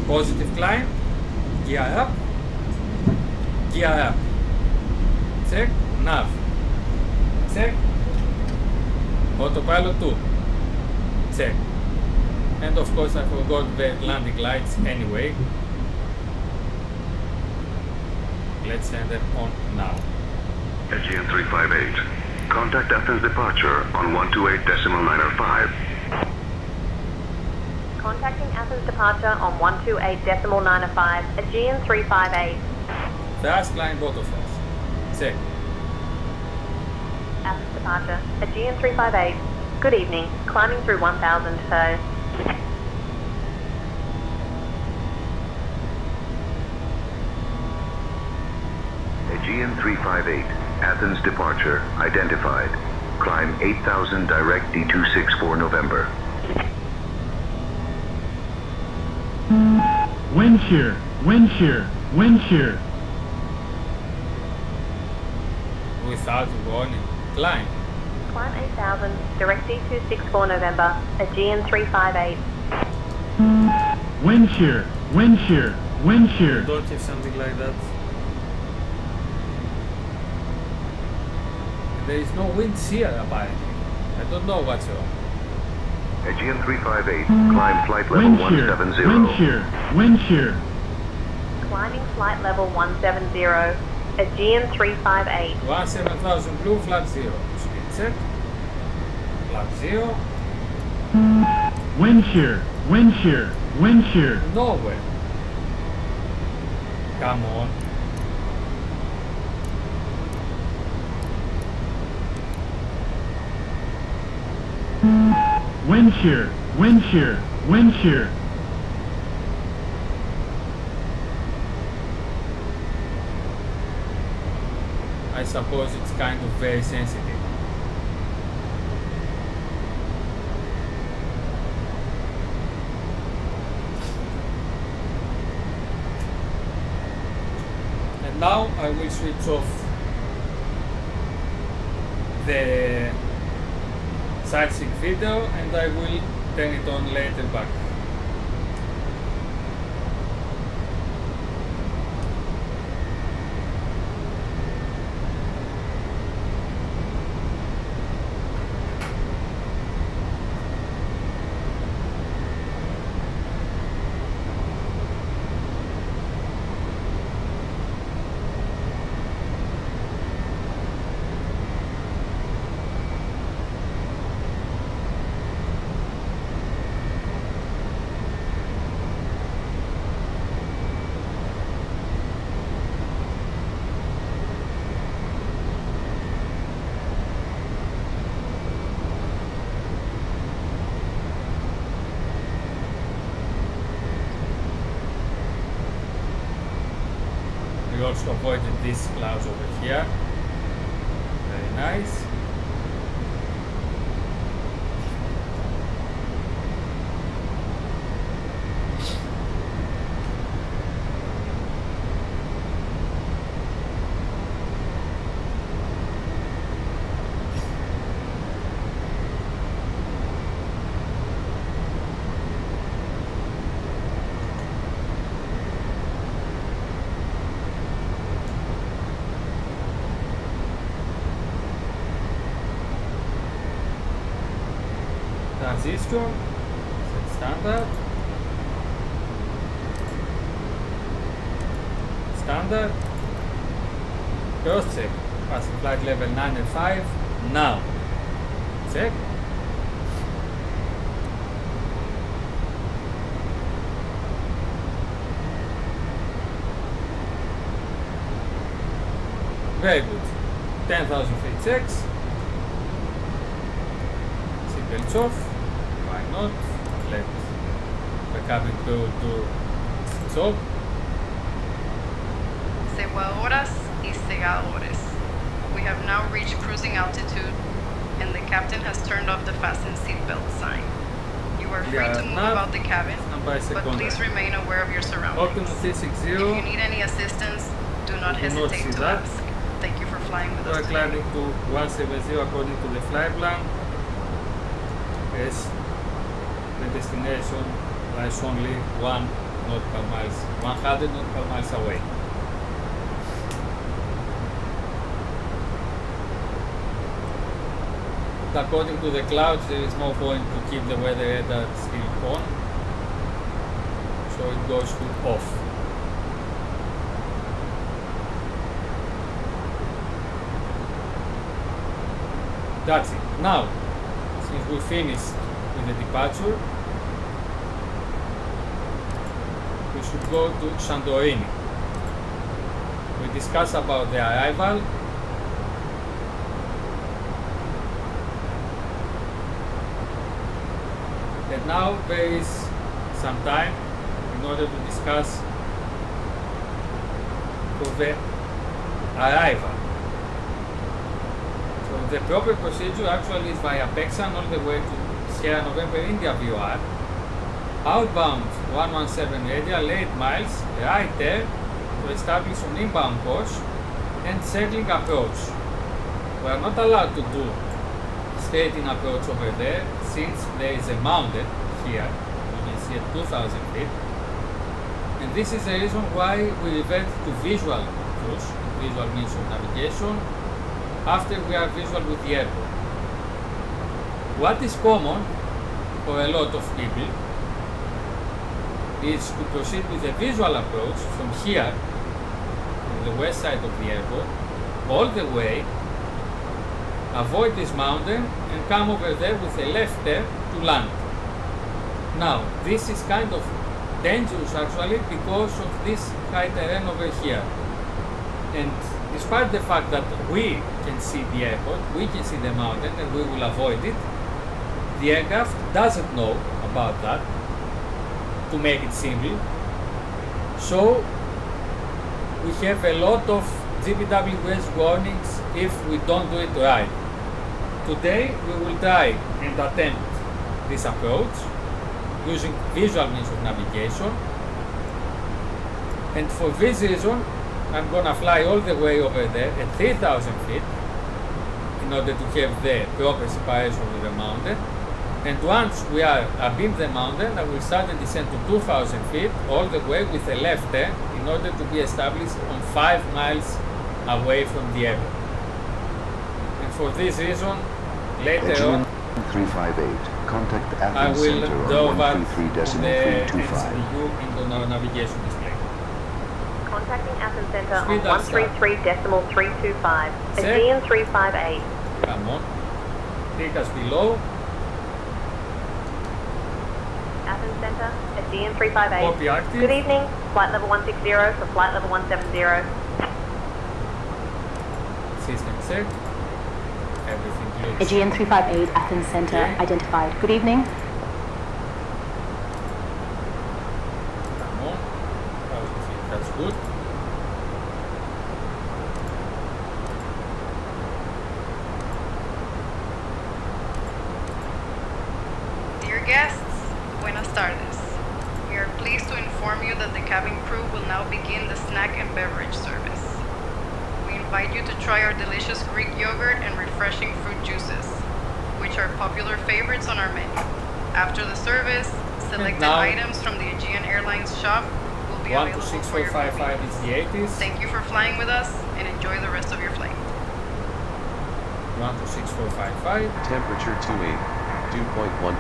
Positive climb. Gear up. Gear up. Check. Nav. Check. Autopilot 2. Check. And of course I forgot the landing lights anyway. Let's send them on now. Aegean 358. Contact Athens departure on 128.905. Contacting Athens departure on 128.905, Aegean 358. Thrust line auto thrust. Check. Athens departure, Aegean 358. Good evening, climbing through 1000 so. Aegean 358. Athens departure identified. Climb 8000 direct D264 November. Wind shear, wind shear, wind shear. Without warning. Climb. Climb 8000, direct D264 November, Aegean 358. Wind shear, wind shear, wind shear. Don't have something like that. There is no wind shear apparently. I don't know what's wrong. Aegean 358. Climb flight level Wind shear, 170. wind shear, wind shear. Climbing flight level 170, Aegean 358. 17000 blue, flat 0. Speed check. Flat 0. Wind shear, wind shear, wind shear. Nowhere. Come on. Wind shear, wind shear, wind shear. I suppose it's kind of very sensitive. And now I will switch off the sightseeing video and I will turn it on later back. We also avoided these clouds over here. Very nice. Transistor, set standard, standard, cross check, passing flight level 9 and 5, now, check, Very good. 10,000 feet checks. Seatbelts off. Why not? Let the cabin crew do its job. Ceguadoras y cegadores. We have now reached cruising altitude, and the captain has turned off the fasten seatbelt sign. You are free to move about the cabin, but please remain aware of your surroundings. Optimus 360. If you need any assistance, do not hesitate to ask. Thank you for flying with us We're today. climbing to 170 according to the flight plan. Yes, the destination lies only 100 nautical miles away. According to the clouds, there is no point to keep the weather radar still on, so it goes to off. That's it. Now, since we finished with the departure, we should go to Santorini. We discussed about the arrival. And now there is some time in order to discuss for the arrival. So the proper procedure actually is via Pexan all the way to Sierra November India VR. Outbound 117 radial 8 miles, right there to establish an inbound course and circling approach. We are not allowed to do straight in approach over there since there is a mountain here, you can see at 2,000 feet. And this is the reason why we revert to visual cruise, visual means of navigation, after we are visual with the airport. What is common for a lot of people is to proceed with a visual approach from here, from the west side of the airport, all the way, avoid this mountain and come over there with a left turn to land. Now, this is kind of dangerous actually because of this high terrain over here. And despite the fact that we can see the airport, we can see the mountain and we will avoid it, the aircraft doesn't know about that, to make it simple. So we have a lot of GPWS warnings if we don't do it right. Today we will try and attempt this approach using visual means of navigation, and for this reason I'm gonna fly all the way over there at 3,000 feet in order to have the proper separation with the mountain. And once we are above the mountain, I will start the descent to 2,000 feet all the way with a left turn in order to be established on 5 miles away from the airport. And for this reason, later on, 358, contact I Athens will Center draw on back the 133.325. NCU into our navigation display. Contacting Athens Center on Speed up start. 133.325. Check. Aegean 358. Come on. Take us below. Athens Center, Aegean 358. Copy active. Good evening. Flight level 160 for flight level 170. System check. Everything looks Aegean 358, Athens Center, Okay. identified. Good evening. Come on. 1,000 feet. That's good. Dear guests, buenas tardes. We are pleased to inform you that the cabin crew will now begin the snack and beverage service. We invite you to try our delicious Greek yogurt and refreshing fruit juices, which are popular favorites on our menu. After the service, selected now, items from the Aegean Airlines shop will be available for your 126.455 is the 80s. Thank you for flying with us and enjoy the rest of your flight. 126.455. Temperature 28, dew point 15.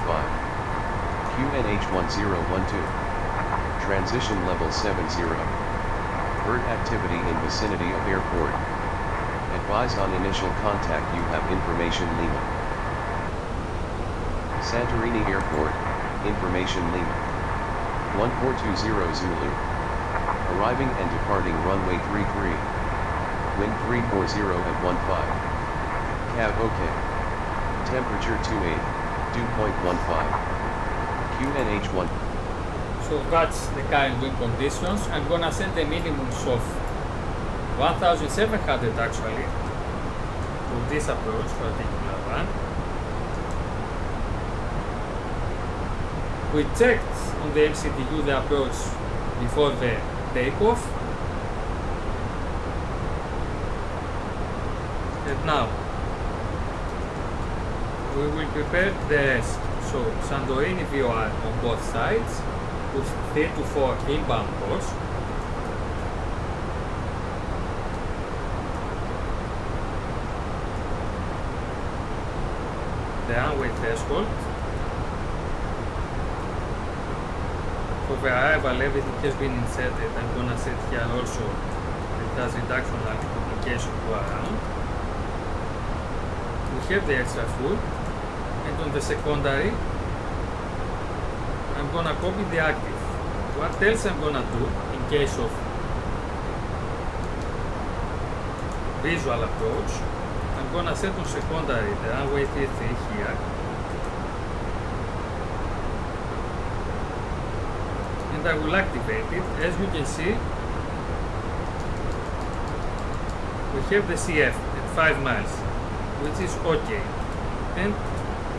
QNH 1012. Transition level 70. Bird activity in vicinity of airport. Advised on initial contact you have information Lima. Santorini Airport, information Lima. 1420 Zulu. Arriving and departing runway 33. Wind 340 at 15. Cab OK. Temperature 28, dew point 15. QNH1. So that's the current wind conditions. I'm gonna set the minimums of 1,700 actually for this approach, particular one. We checked on the MCTU the approach before the takeoff. And now we will prepare the rest. So Santorini VOR on both sides with 3 to 4 inbound calls. The runway threshold. For the arrival, everything has been inserted. I'm gonna set here also it has reduction light communication go around. We have the extra fuel, and on the secondary I'm gonna copy the active. What else I'm gonna do in case of visual approach, I'm gonna set on secondary the runway 33 here, and I will activate it. As you can see, we have the CF at 5 miles, which is okay. And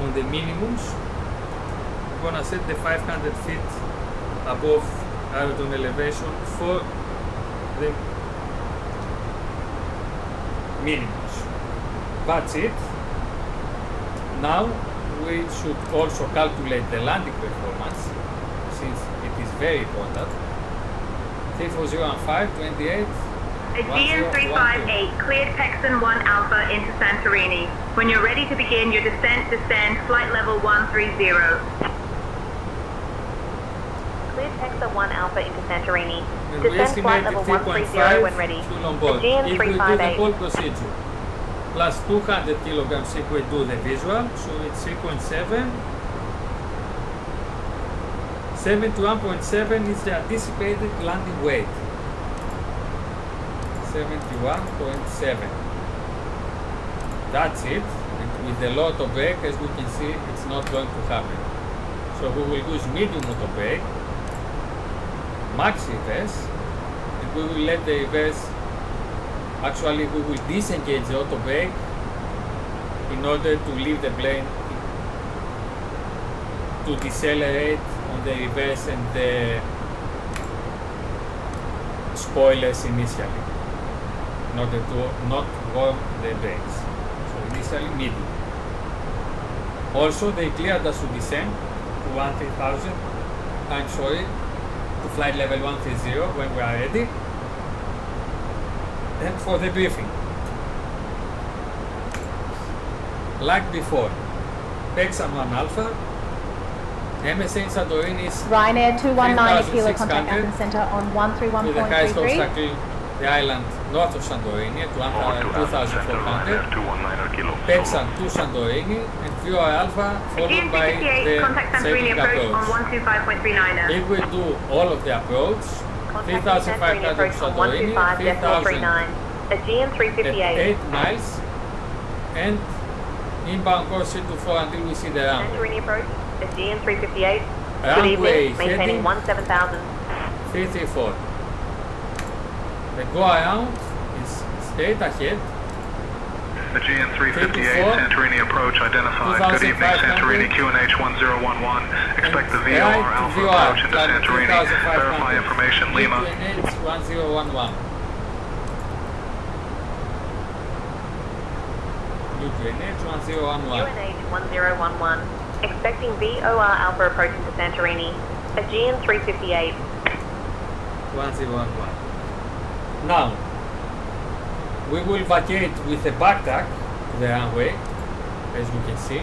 on the minimums, I'm gonna set the 500 feet above aerodrome elevation for the minimums. That's it. Now we should also calculate the landing performance, since it is very important. 34015, 28. Aegean 358, cleared Pexon 1 Alpha into Santorini. When you're ready to begin your descend, flight level 130. Cleared Pexon 1 Alpha into Santorini. Descend flight level 130 when ready. Aegean If we do the 358. whole procedure, plus 200 kilograms if we do the visual, so it's 3.7. 71.7 is the anticipated landing weight. 71.7. That's it. And with the low auto brake, as we can see, it's not going to happen. So we will use medium auto brake, max reverse, and we will let the reverse, actually we will disengage the auto brake in order to leave the plane to decelerate on the reverse and the spoilers initially, in order to not warm the brakes. So initially medium. Also they cleared us to descend to 13,000, I'm sorry, to flight level 130 when we are ready. And for the briefing, like before, Pexon 1 Alpha, MSA in Santorini is Ryanair 219 Kilo contact 3,600 Athens Centre on with the highest 131.33. obstacle, the island north of Santorini at 2,400. Pexon to Santorini and VR Alpha followed Aegean by 358, contact the Santorini second approach on approach. 125.39er. If we do all of the approach, Contact Santorini 3,500 approach to on Santorini, 3,000 Aegean at 358. 8 miles, and inbound course 3 to 4 until we see the runway. Santorini approach, Aegean 358. Good Runway evening, maintaining heading 17,000. 334. The go around is straight ahead. Aegean 358, Santorini approach identified. Good evening, Santorini, QNH 1011. Expect the VOR Alpha approach into Santorini. Verify information, Lima. QNH 1011. QNH 1011. QNH 1011. Expecting VOR Alpha approach into Santorini. Aegean 358. 1011. Now, we will vacate with a backtrack to the runway, as you can see.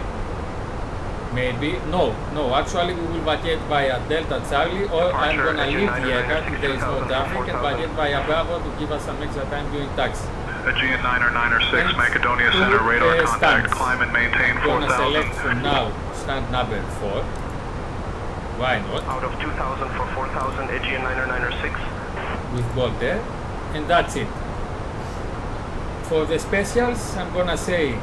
Maybe, no, actually we will vacate via Delta Charlie, or I'm gonna leave the aircraft if there is no traffic and vacate via Bravo to give us some extra time during taxi. Aegean 906, Macedonia Center, radar contact, climb and maintain I'm gonna 4,000. select for now stand number 4. Why not? Out of 2,000 for 4,000, Aegean 906. With gold there, and that's it. For the specials, I'm gonna say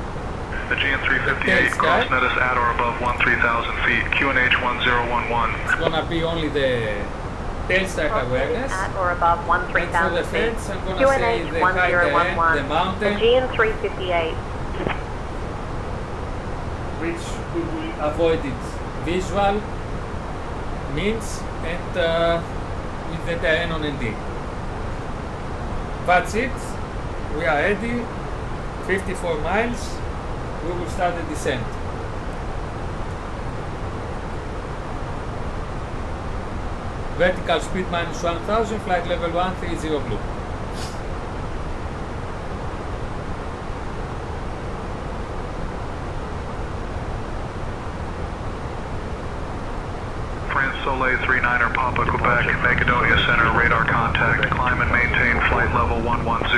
Aegean 358, cross net us at or above 13,000 feet, QNH 1011. it's gonna be only the tail stack awareness. At or above 13,000 And for the feet, fence, I'm gonna say QNH the high terrain, the mountain, Aegean 358. which we will avoid it visual means and with the terrain on ND. That's it. We are ready. 54 miles. We will start the descent. Vertical speed minus 1000, flight level 130 blue. France Soleil 39er Papa Quebec, Macedonia Center, radar contact, climb and maintain flight level 110.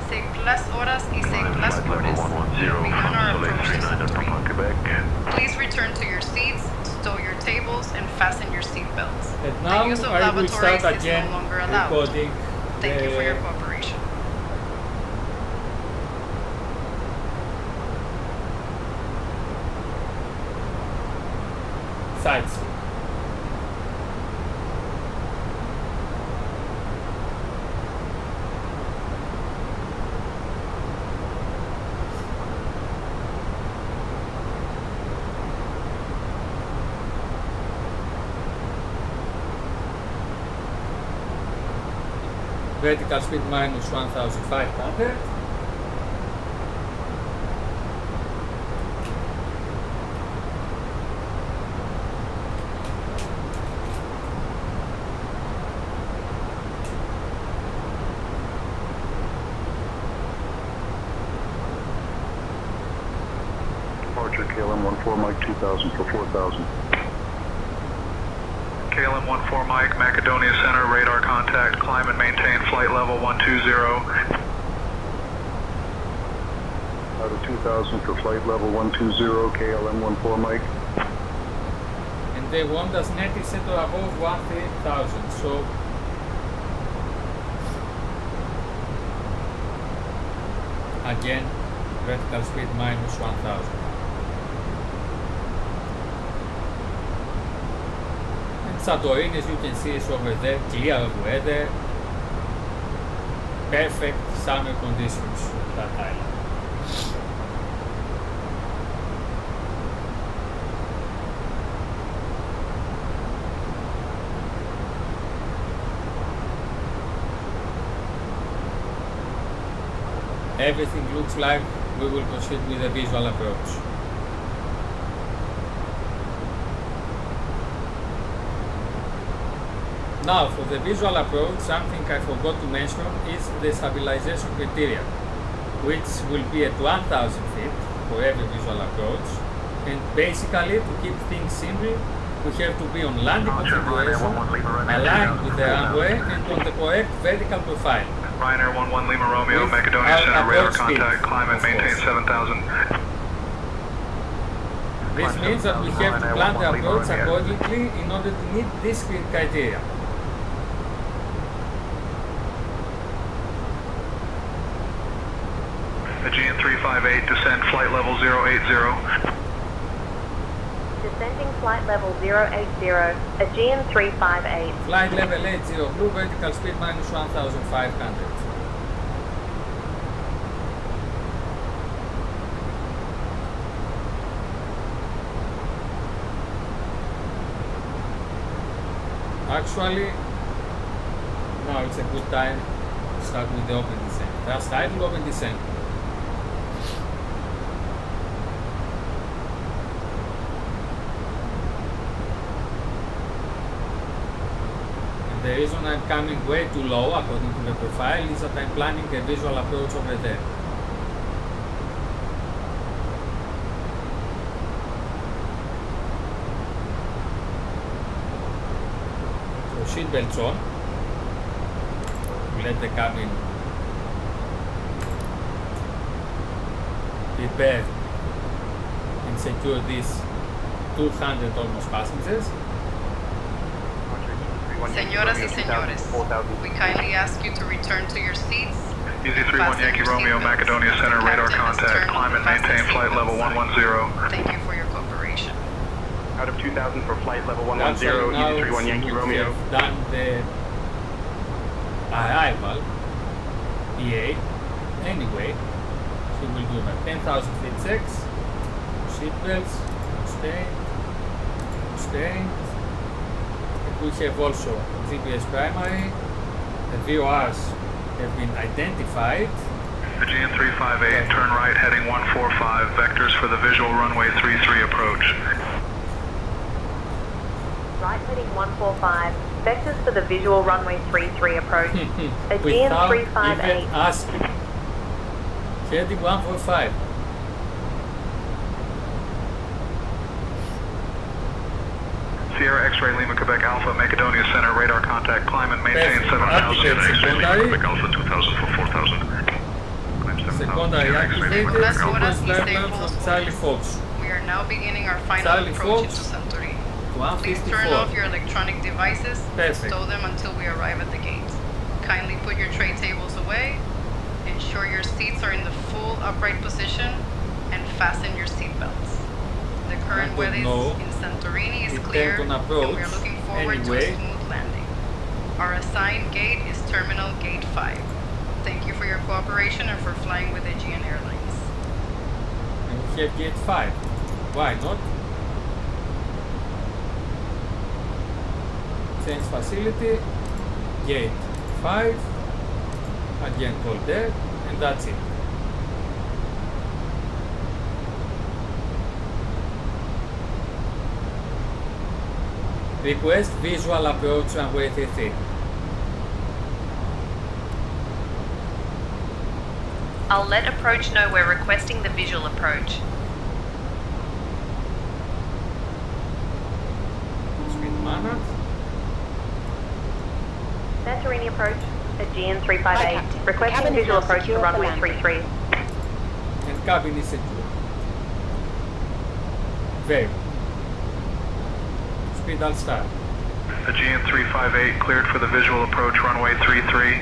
Say plus horas y say plus flores. We have begun our approach to Santorini. Please return to your seats, stow your tables, and fasten your seatbelts. And now The use of I will lavatories start is again no longer allowed. recording Thank you for your the cooperation. sights. Vertical speed minus 1500. Departure KLM 14 Mike 2000 for 4000. KLM 14 Mike, Macedonia Center, radar contact, climb and maintain flight level 120. Out of 2000 for flight level 120, KLM 14 Mike. And they want us net is set to above 1,000. So again, vertical speed minus 1,000. And Santorini, as you can see, is over there, clear of weather, perfect summer conditions on that island. Everything looks like we will proceed with a visual approach. Now, for the visual approach, something I forgot to mention is the stabilization criteria, which will be at 1,000 feet for every visual approach. And basically, to keep things simple, we have to be on landing configuration, aligned with the runway, and on the correct vertical profile. Ryanair 11 Lima Romeo, Macedonia Center, radar contact, climb and maintain 7,000. This means that we have to plan the approach accordingly in order to meet this criteria. Aegean 358, descend flight level 080. Descending flight level 080, Aegean 358. Flight level 80, blue, vertical speed minus 1,500. Actually, now it's a good time to start with the open descent. That's idle open descent. And the reason I'm coming way too low according to the profile is that I'm planning a visual approach over there. Seat belts on. Let the cabin prepare and secure these 200 almost passengers. Señoras y señores, we kindly ask you to return to your seats, Easy 31 Yankee Romeo, Macedonia Center, radar contact, climb and maintain flight level 110. Thank you for your cooperation. Out of 2000 for flight level 110, Actually, now Easy 31 Yankee Romeo. We've done the arrival, EA, anyway, so we'll do that. 10,000 feet checks, seatbelts, staying. We have also GPS primary, the VORs have been identified. Aegean 358, turn right heading 145, vectors for the visual runway 33 approach. Right heading 145, vectors for the visual runway 33 approach. Aegean Without 358. even asking. Heading 145. Sierra X-ray Lima Quebec Alpha, Macedonia Center, radar contact, climb and maintain 7,000. Sierra X-ray Lima Quebec Alpha 2,000 for 4,000. Secondary activated, sequence diagram from Charlie Fox. We are now beginning our final Charlie approach Fox, to Santorini. Please 154. turn off your electronic devices and Perfect. stow them until we arrive at the gate. Kindly put your tray tables away, ensure your seats are in the full upright position, and fasten your seatbelts. The current weather in Santorini is clear, and we are looking forward to a smooth landing. Our assigned gate is Terminal Gate 5. Thank you for your cooperation and for flying with Aegean Airlines. And we have gate 5. Why not? Change facility, gate 5, again called there, and that's it. Request visual approach runway 33. I'll let approach know we're requesting the visual approach. Speed mannered. Santorini approach, Aegean 358. Requesting visual approach to runway 33. And cabin is secure. Very good. Speed all start. Aegean 358, cleared for the visual approach, runway 33.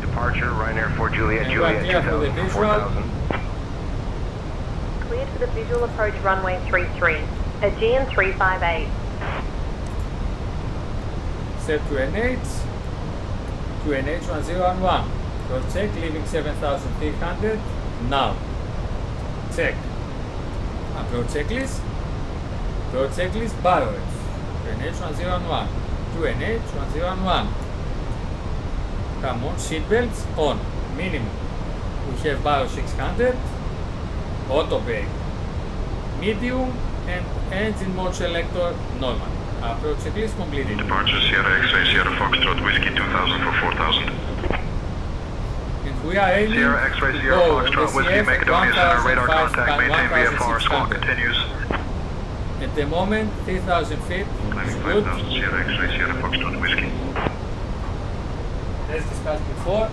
Departure, Ryanair 4 Juliet, And we are Juliet clear for the 2000 visual. 4000. Cleared for the visual approach runway 33. Aegean 358. Set to NH 1011. Go check, leaving 7,300. Now. Check. Approach checklist. Approach checklist, barrels. To NH 1011. To NH 1011. Come on, seatbelts on. Minimum. We have barrel 600. Auto brake. Medium and engine mode selector normal. Approach checklist completed. Departure Sierra X-ray Sierra Foxtrot Whiskey 2000 for 4,000. And we are aiming Sierra X-ray to Sierra go Foxtrot Whiskey, Macedonia Center, radar contact, maintain VFR, squawk continues. At the moment, 3,000 feet is Climbing good. 5,000 Sierra X-ray Sierra Foxtrot Whiskey. As discussed before,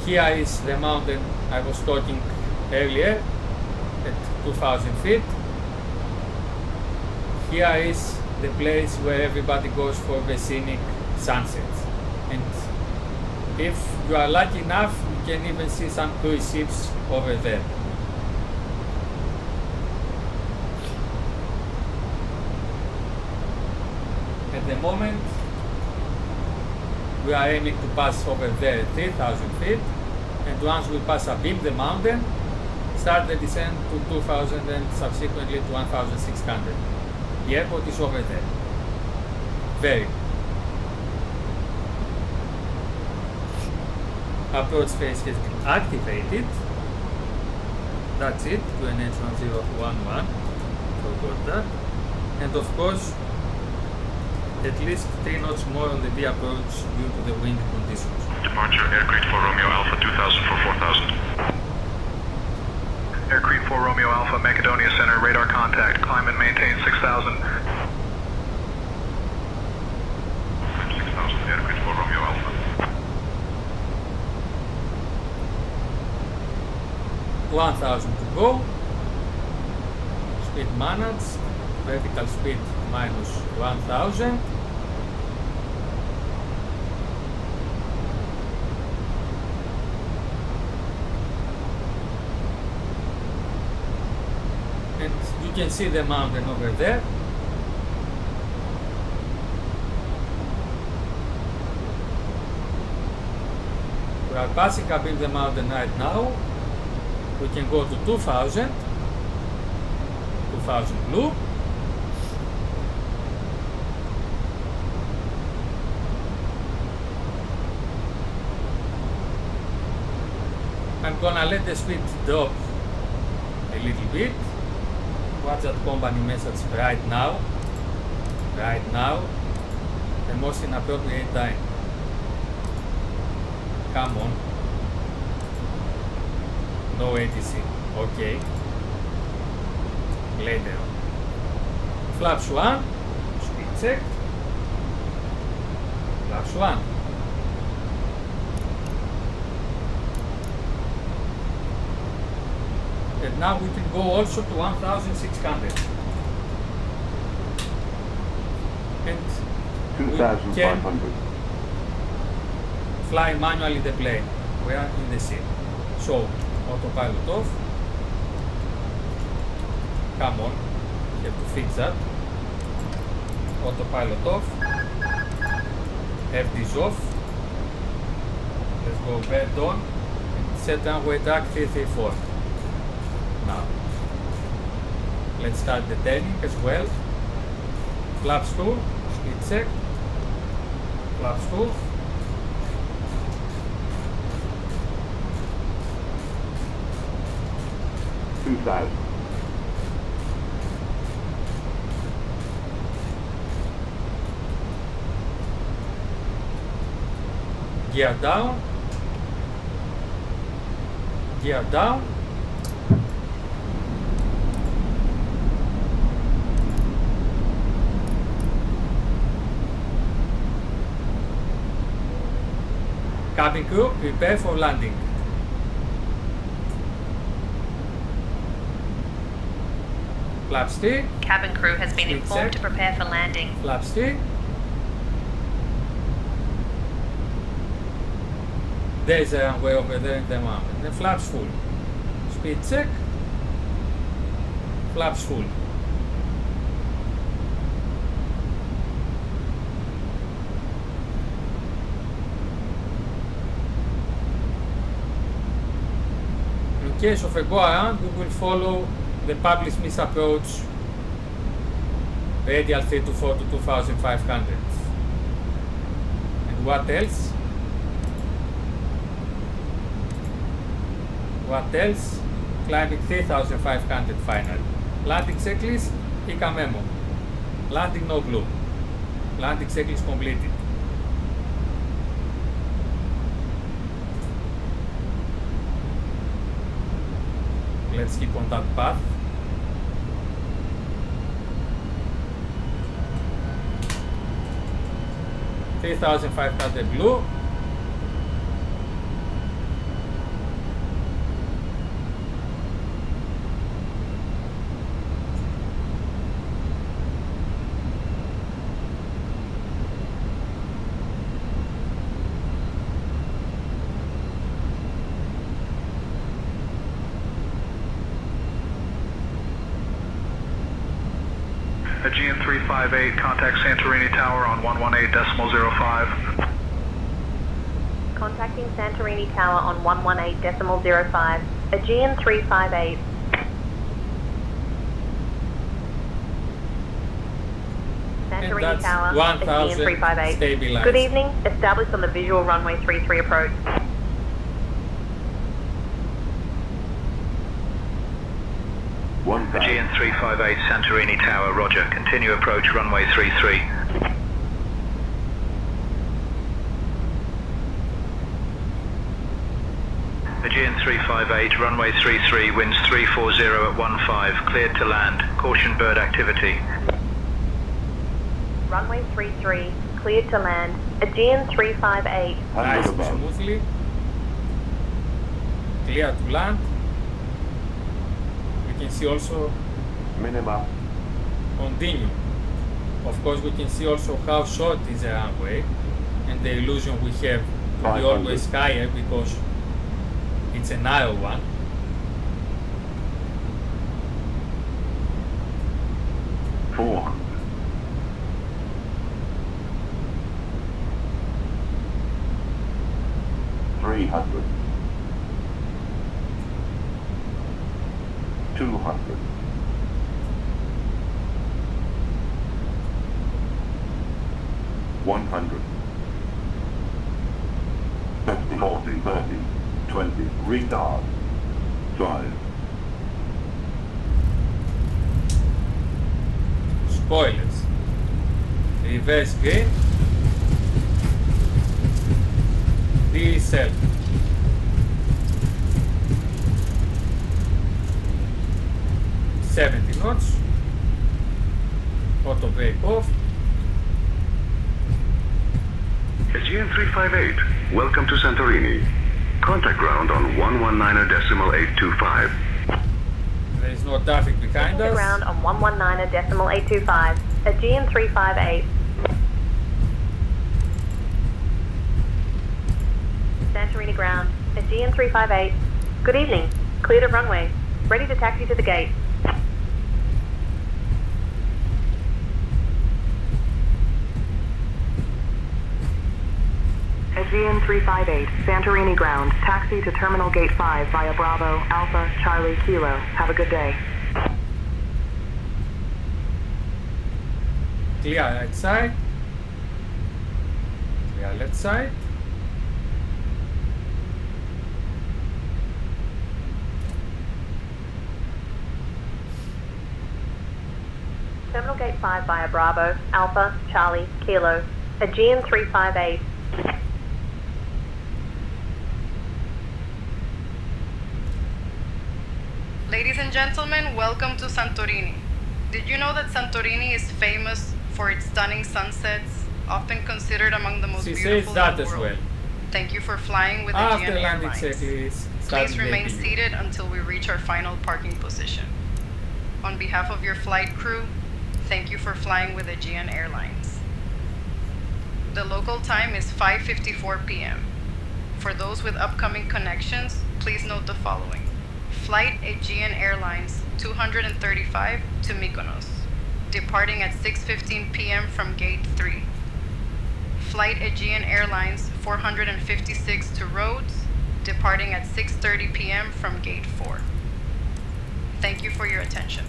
here is the mountain I was talking earlier at 2,000 feet. Here is the place where everybody goes for the scenic sunsets. And if you are lucky enough, you can even see some cruise ships over there. At the moment, we are aiming to pass over there 3,000 feet, and once we pass abeam the mountain, start the descent to 2,000 and subsequently to 1,600. The airport is over there. Very good. Approach phase has been activated. That's it, to NH1011. Forgot that. And of course, at least 3 knots more on the V approach due to the wind conditions. Departure Air Crete 4 Romeo Alpha 2000 for 4,000. Air Crete 4 Romeo Alpha, Macedonia Center, radar contact, climb and maintain 6,000. 6,000 Air Crete 4 Romeo Alpha. 1,000 to go. speed managed, vertical speed minus 1000. And you can see the mountain over there. We are passing up in the mountain right now. We can go to 2000 blue. I'm gonna let the speed drop a little bit. Watch that company message right now. Right now. The most inappropriate time. Come on. No ATC. Okay. Later. Flaps 1. Speed check. Flaps 1. And now we can go also to 1600. And 2,500. Fly manually the plane. We are in the sea. So, autopilot off. Come on, you have to fix that. Autopilot off. FD's off. Let's go bed on. And set runway track 334. Now, let's start the turning as well. Flaps 2, speed check. Flaps 2. Gear down. Gear down. Cabin crew, prepare for landing. Flaps T. Cabin crew has been Speed informed check. to prepare for landing. Flaps T. There's a runway over there in the mountain. The flaps full. Speed check. Flaps full. In case of a go around, we will follow the published missed approach radial 324 to 2500. And what else? What else? Climbing 3500 final. Landing checklist, ICA memo. Landing no glue. Landing checklist completed. Let's keep on that path. $3,500 blue. Aegean 358, contact Santorini Tower on 118.05. Contacting Santorini Tower on 118.05. Aegean 358. Santorini that's Tower, 1000 Aegean 358. stabilized. Good evening, established on the visual runway 33 approach. Aegean 358, Santorini Tower, roger. Continue approach runway 33. Aegean 358, runway 33, winds 340 at 15, cleared to land. Caution bird activity. Runway 33, cleared to land. Aegean 358. Nice, smoothly. Clear to land. You can see also Minima. Continue. Of course, we can see also how short is the runway, and the illusion we have to be always higher because it's a narrow one. $400. 300. 200. 100. 50, 40, 30, 20. Retard. 5. Spoilers. Reverse green. Diesel. $70 knots. Auto brake off. Aegean 358, welcome to Santorini. Contact ground on 119.825. There is no traffic behind us. Ground on 119.825. Aegean 358. Santorini ground. Aegean 358. Good evening. Cleared of runway. Ready to taxi to the gate. Aegean 358, Santorini ground. Taxi to Terminal Gate 5 via Bravo, Alpha, Charlie, Kilo. Have a good day. Clear right side. Clear left side. Terminal Gate 5 via Bravo, Alpha, Charlie, Kilo. Aegean 358. Ladies and gentlemen, welcome to Santorini. Did you know that Santorini is famous for its stunning sunsets, often considered among the most She beautiful says that in the as world? well. Thank you for flying with After Aegean landing Airlines. checklist, Please remain maybe. seated until we reach our final parking position. On behalf of your flight crew, thank you for flying with Aegean Airlines. The local time is 5:54 p.m. For those with upcoming connections, please note the following. Flight Aegean Airlines 235 to Mykonos, departing at 6:15 p.m. from Gate 3. Flight Aegean Airlines 456 to Rhodes, departing at 6:30 p.m. from Gate 4. Thank you for your attention.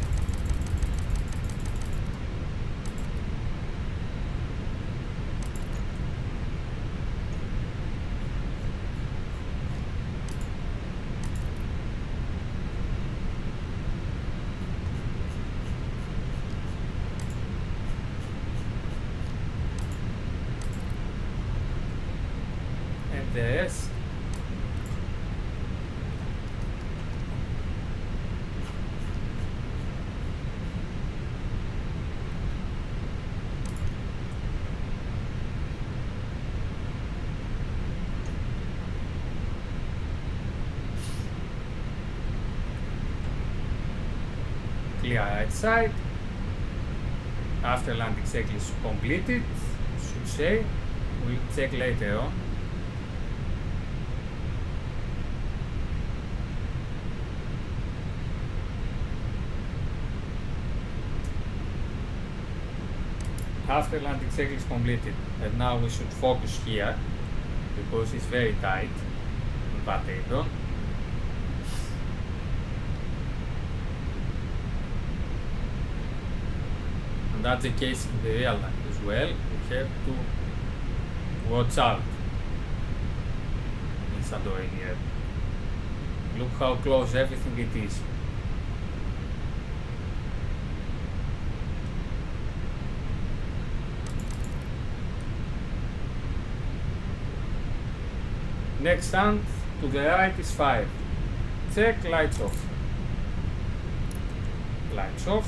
And the rest. Clear right side. After landing checklist completed, should say. We'll check later on. After landing checklist completed, and now we should focus here because it's very tight on that apron. And that's the case in the real life as well. We have to watch out in Santorini Airport. Look how close everything it is. Next stand to the right is 5. Check lights off. Lights off.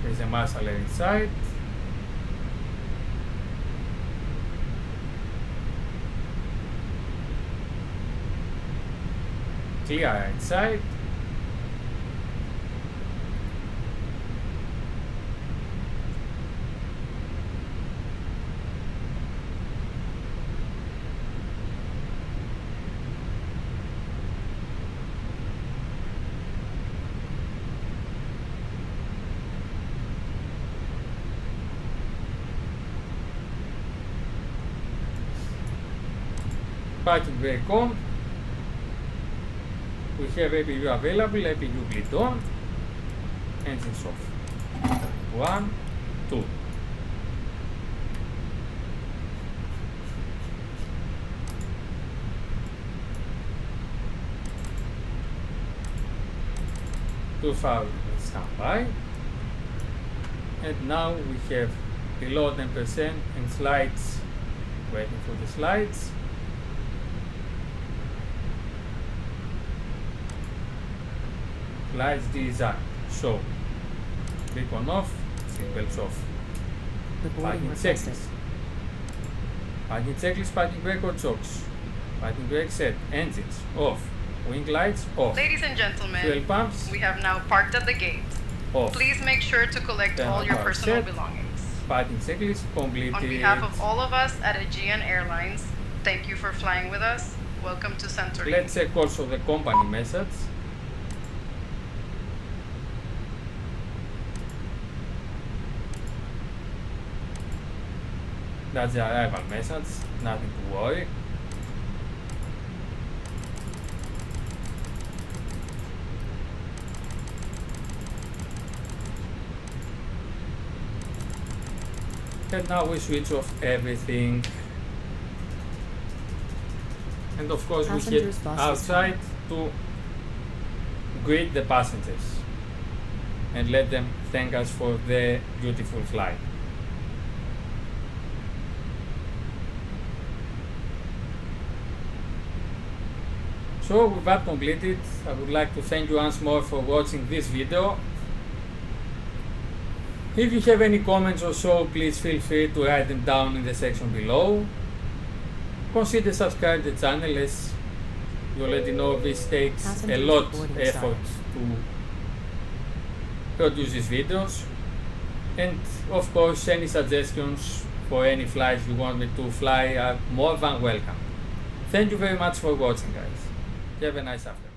There's a marshal inside. Clear right side. Parking brake on. We have APU available, APU bleed on. Engines off. 1, 2. Standby. And now we have below 10% and slides, waiting for the slides. Slides design. So, brake on off, seatbelts off. Parking checklist. Parking checklist, parking brake or chocks. Parking brake set, engines off. Wing lights off. Ladies and gentlemen, fuel pumps we have now parked at the gate. off. Please make sure to collect all your personal set. belongings. Parking checklist completed. On behalf of all of us at Aegean Airlines, thank you for flying with us. Welcome to Santorini. Let's check also the company message. That's the arrival message, nothing to worry. And now we switch off everything. And of course we head outside to greet the passengers and let them thank us for the beautiful flight. So with that completed, I would like to thank you once more for watching this video. If you have any comments or so, please feel free to write them down in the section below. Consider subscribing to the channel, as you already know this takes a lot of effort to produce these videos. And of course, any suggestions for any flights you want me to fly are more than welcome. Thank you very much for watching, guys. Have a nice afternoon.